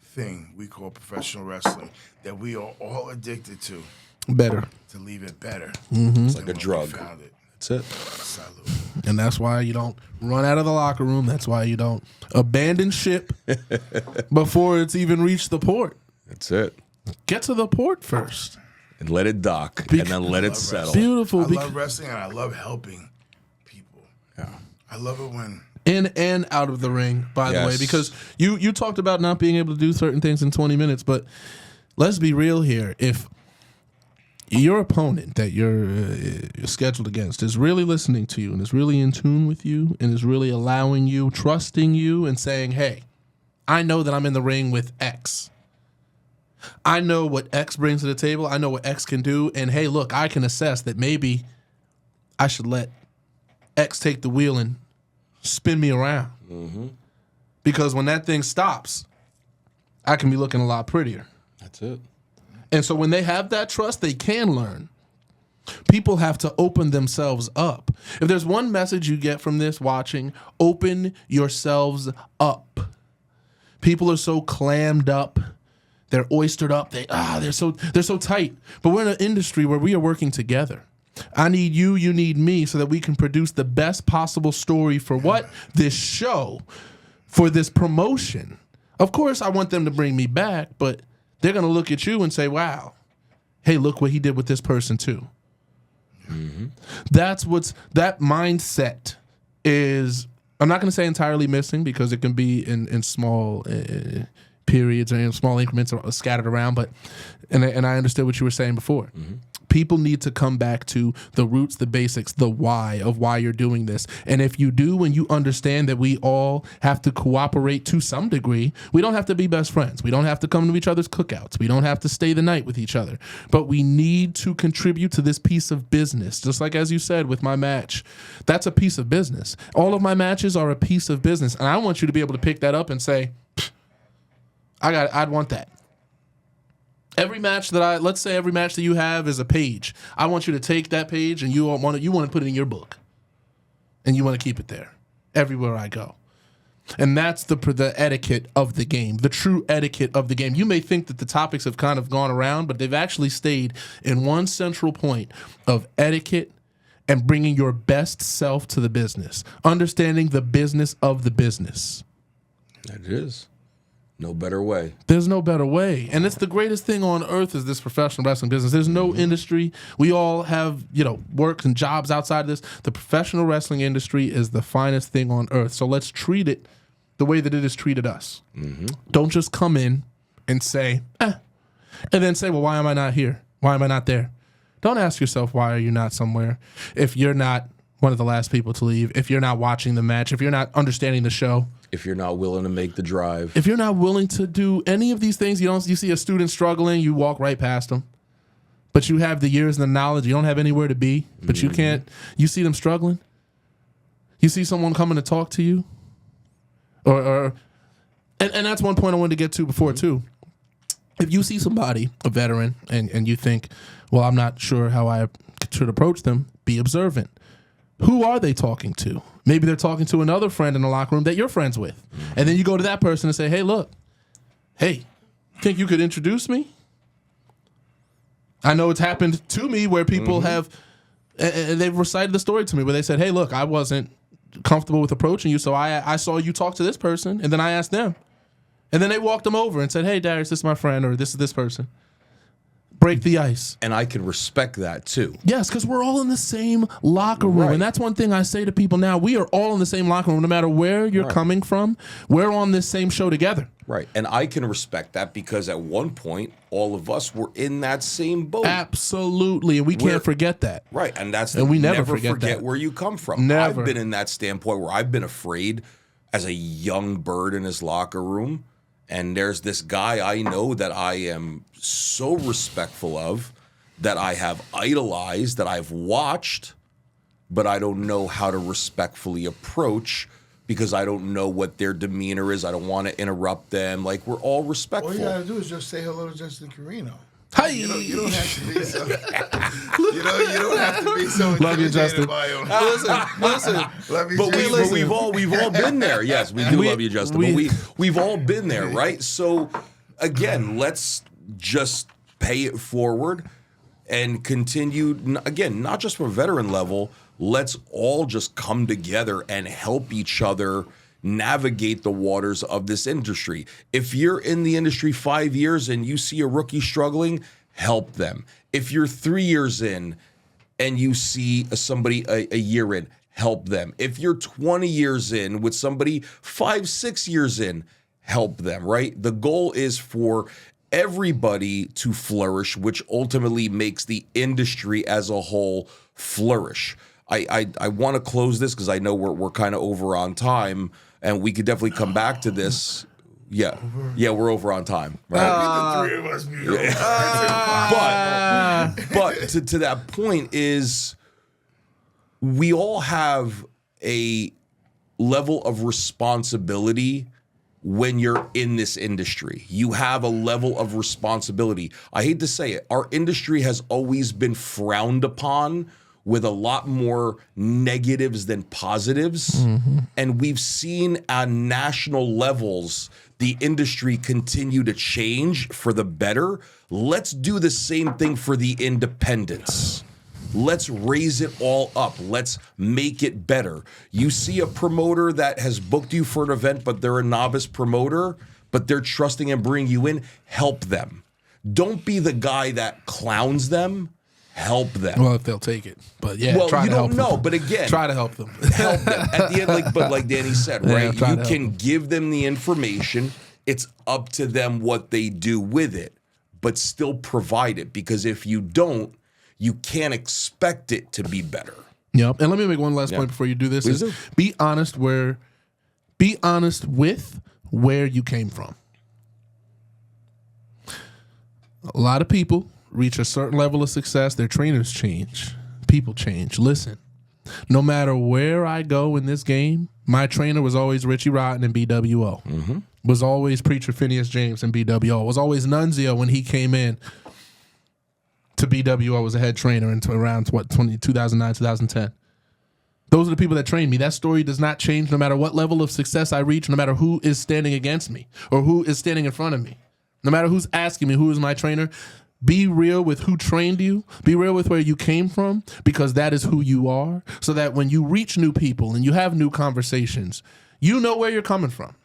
[SPEAKER 2] thing we call professional wrestling that we are all addicted to
[SPEAKER 3] Better.
[SPEAKER 2] to leave it better.
[SPEAKER 1] It's like
[SPEAKER 2] than
[SPEAKER 1] a
[SPEAKER 2] when
[SPEAKER 1] drug.
[SPEAKER 2] we found it.
[SPEAKER 1] That's it.
[SPEAKER 2] Salute.
[SPEAKER 3] And that's why you don't run out of the locker room. That's why you don't abandon ship before it's even reached the port.
[SPEAKER 1] That's it.
[SPEAKER 3] Get to the port first.
[SPEAKER 1] And let it dock, and then let it settle.
[SPEAKER 3] Beautiful.
[SPEAKER 2] I love wrestling and I love helping people.
[SPEAKER 1] Yeah.
[SPEAKER 2] I love it when
[SPEAKER 3] In and out of the ring, by the way,
[SPEAKER 1] Yes.
[SPEAKER 3] because you talked about not being able to do certain things in 20 minutes, but let's be real here. If your opponent that you're scheduled against is really listening to you and is really in tune with you and is really allowing you, trusting you, and saying, hey, I know that I'm in the ring with X. I know what X brings to the table. I know what X can do. And hey, look, I can assess that maybe I should let X take the wheel and spin me around. Mm-hmm. Because when that thing stops, I can be looking a lot prettier.
[SPEAKER 1] That's it.
[SPEAKER 3] And so when they have that trust, they can learn. People have to open themselves up. If there's one message you get from this watching, open yourselves up. People are so clammed up. They're oystered up. They're so tight. But we're in an industry where we are working together. I need you, you need me, so that we can produce the best possible story for what? This show, for this promotion. Of course, I want them to bring me back, but they're going to look at you and say, wow, hey, look what he did with this person too. Mm-hmm. That mindset is, I'm not going to say entirely missing because it can be in small periods or in small increments or scattered around, but and I understood what you were saying before. Mm-hmm. People need to come back to the roots, the basics, the why of why you're doing this. And if you do, and you understand that we all have to cooperate to some degree, we don't have to be best friends. We don't have to come to each other's cookouts. We don't have to stay the night with each other. But we need to contribute to this piece of business. Just like as you said with my match, that's a piece of business. All of my matches are a piece of business. And I want you to be able to pick that up and say, I'd want that. Every match let's say every match that you have is a page. I want you to take that page and you want to put it in your book, and you want to keep it there everywhere I go. And that's the etiquette of the game, the true etiquette of the game. You may think that the topics have kind of gone around, but they've actually stayed in one central point of etiquette and bringing your best self to the business, understanding the business of the business.
[SPEAKER 1] That is. No better way.
[SPEAKER 3] There's no better way. And it's the greatest thing on earth is this professional wrestling business. There's no industry. We all have, work and jobs outside of this. The professional wrestling industry is the finest thing on earth. So let's treat it the way that it has treated us. Mm-hmm. Don't just come in and say, and then say, well, why am I not here? Why am I not there? Don't ask yourself, why are you not somewhere? If you're not one of the last people to leave, if you're not watching the match, if you're not understanding the show,
[SPEAKER 1] if you're not willing to make the drive,
[SPEAKER 3] if you're not willing to do any of these things, you see a student struggling, you walk right past them. But you have the years and the knowledge, you don't have anywhere to be, but you can't, you see them struggling. You see someone coming to talk to you. And that's one point I wanted to get to before too. If you see somebody, a veteran, and you think, well, I'm not sure how I should approach them, be observant. Who are they talking to? Maybe they're talking to another friend in the locker room that you're friends with. And then you go to that person and say, hey, look, think you could introduce me? I know it's happened to me where people have, and they've recited the story to me where they said, hey, look, I wasn't comfortable with approaching you, so I saw you talk to this person, and then I asked them. And then they walked them over and said, hey, Darius, this is my friend, or this is this person. Break the ice.
[SPEAKER 1] And I can respect that too.
[SPEAKER 3] Yes, because we're all in the same locker room.
[SPEAKER 1] Right.
[SPEAKER 3] And that's one thing I say to people now. We are all in the same locker room. No matter where you're coming from, we're on this same show together.
[SPEAKER 1] Right. And I can respect that because at one point, all of us were in that same boat.
[SPEAKER 3] Absolutely. And we can't forget that.
[SPEAKER 1] Right. And that's
[SPEAKER 3] we never
[SPEAKER 1] forget
[SPEAKER 3] that.
[SPEAKER 1] where you come from.
[SPEAKER 3] Never.
[SPEAKER 1] I've been in that standpoint where I've been afraid as a young bird in his locker room. And there's this guy I know that I am so respectful of, that I have idolized, that I've watched, but I don't know how to respectfully approach because I don't know what their demeanor is. I don't want to interrupt them. Like, we're all respectful.
[SPEAKER 2] All you gotta do is just say hello to Justin Carino.
[SPEAKER 3] Hey,
[SPEAKER 2] you don't have to be so. you don't have to be so.
[SPEAKER 3] Love you, Justin.
[SPEAKER 2] Listen. Love you,
[SPEAKER 1] But we've all been there. Yes, we do love you, Justin. But we've all been there, right? So again, let's just pay it forward and continue. Again, not just from a veteran level. Let's all just come together and help each other navigate the waters of this industry. If you're in the industry 5 years and you see a rookie struggling, help them. If you're 3 years in and you see somebody a year in, help them. If you're 20 years in with somebody 5-6 years in, help them, right? The goal is for everybody to flourish, which ultimately makes the industry as a whole flourish. I want to close this because I know we're kind of over on time, and we could definitely come back to this, Yeah. Yeah, we're over on time. Right?
[SPEAKER 2] The three of us be over.
[SPEAKER 1] But to that point is we all have a level of responsibility when you're in this industry. You have a level of responsibility. I hate to say it, our industry has always been frowned upon with a lot more negatives than positives. And we've seen on national levels the industry continue to change for the better. Let's do the same thing for the independents. Let's raise it all up. Let's make it better. You see a promoter that has booked you for an event, but they're a novice promoter, but they're trusting and bringing you in, help them. Don't be the guy that clowns them. Help them.
[SPEAKER 3] Well, if they'll take it, but yeah,
[SPEAKER 1] well,
[SPEAKER 3] try
[SPEAKER 1] you
[SPEAKER 3] to help
[SPEAKER 1] don't know,
[SPEAKER 3] them.
[SPEAKER 1] but again,
[SPEAKER 3] Try to help them.
[SPEAKER 1] help them at the end. But like Danny said,
[SPEAKER 3] Yeah,
[SPEAKER 1] right?
[SPEAKER 3] try
[SPEAKER 1] You
[SPEAKER 3] to help
[SPEAKER 1] can
[SPEAKER 3] them.
[SPEAKER 1] give them the information. It's up to them what they do with it, but still provide it. Because if you don't, you can't expect it to be better.
[SPEAKER 3] Yep. And let me make one last point before you do this.
[SPEAKER 1] Please
[SPEAKER 3] Is
[SPEAKER 1] do.
[SPEAKER 3] be honest with where you came from. A lot of people reach a certain level of success, their trainers change. People change. Listen, no matter where I go in this game, my trainer was always Richie Rotten in BWO. Was always Preacher Phineas James in BWO. Was always Nunzio when he came in to BWO as a head trainer until around 2009, 2010. Those are the people that trained me. That story does not change no matter what level of success I reach, no matter who is standing against me or who is standing in front of me. No matter who's asking me who is my trainer, be real with who trained you. Be real with where you came from, because that is who you are, so that when you reach new people and you have new conversations, you know where you're coming from.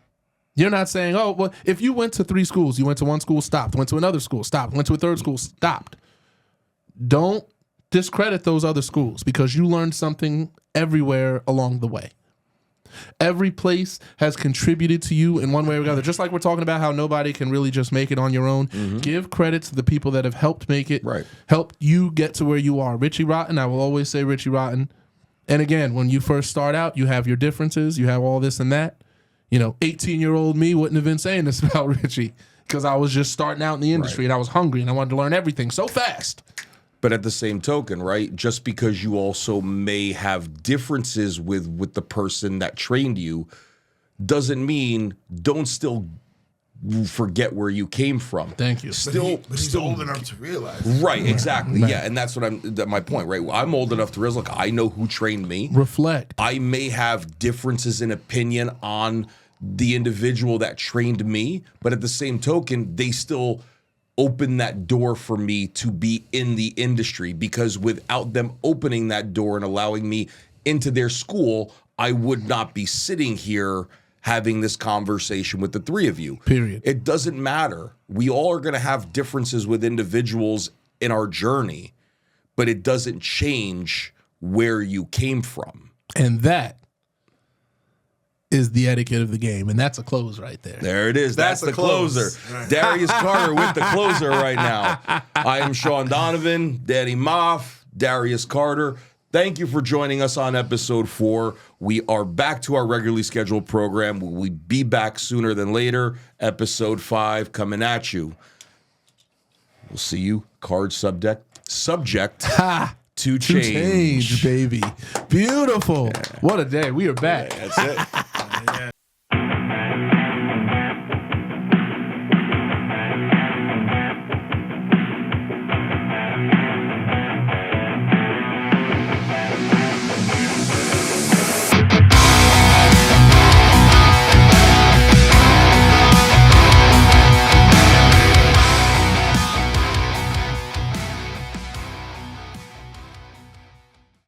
[SPEAKER 3] You're not saying, oh, well, if you went to 3 schools, you went to one school, stopped, went to another school, stopped, went to a third school, stopped. Don't discredit those other schools, because you learned something everywhere along the way. Every place has contributed to you in one way or another. Just like we're talking about how nobody can really just make it on your own. Give credit to the people that have helped make it, helped you get to where you are. Richie Rotten, I will always say Richie Rotten. And again, when you first start out, you have your differences, you have all this and that. 18-year-old me wouldn't have been saying this about Richie, because I was just starting out in the industry and I was hungry and I wanted to learn everything so fast.
[SPEAKER 1] But at the same token, right, just because you also may have differences with the person that trained you doesn't mean don't still forget where you came from.
[SPEAKER 3] Thank you.
[SPEAKER 2] But he's old enough to realize.
[SPEAKER 1] Right, exactly. Yeah, and that's my point, right? I'm old enough to realize, look, I know who trained me.
[SPEAKER 3] Reflect.
[SPEAKER 1] I may have differences in opinion on the individual that trained me, but at the same token, they still open that door for me to be in the industry, because without them opening that door and allowing me into their school, I would not be sitting here having this conversation with the 3 of you.
[SPEAKER 3] Period.
[SPEAKER 1] It doesn't matter. We all are going to have differences with individuals in our journey, but it doesn't change where you came from.
[SPEAKER 3] And that is the etiquette of the game. And that's a close right there.
[SPEAKER 1] There it is. That's the closer. Darius Carter with the closer right now. I am Shawn Donavan, Danny Maff, Darius Carter. Thank you for joining us on episode 4. We are back to our regularly scheduled program. We'll be back sooner than later. Episode 5 coming at you. We'll see you. Card subject to change.
[SPEAKER 3] Baby. Beautiful. What a day. We are back.
[SPEAKER 1] That's it.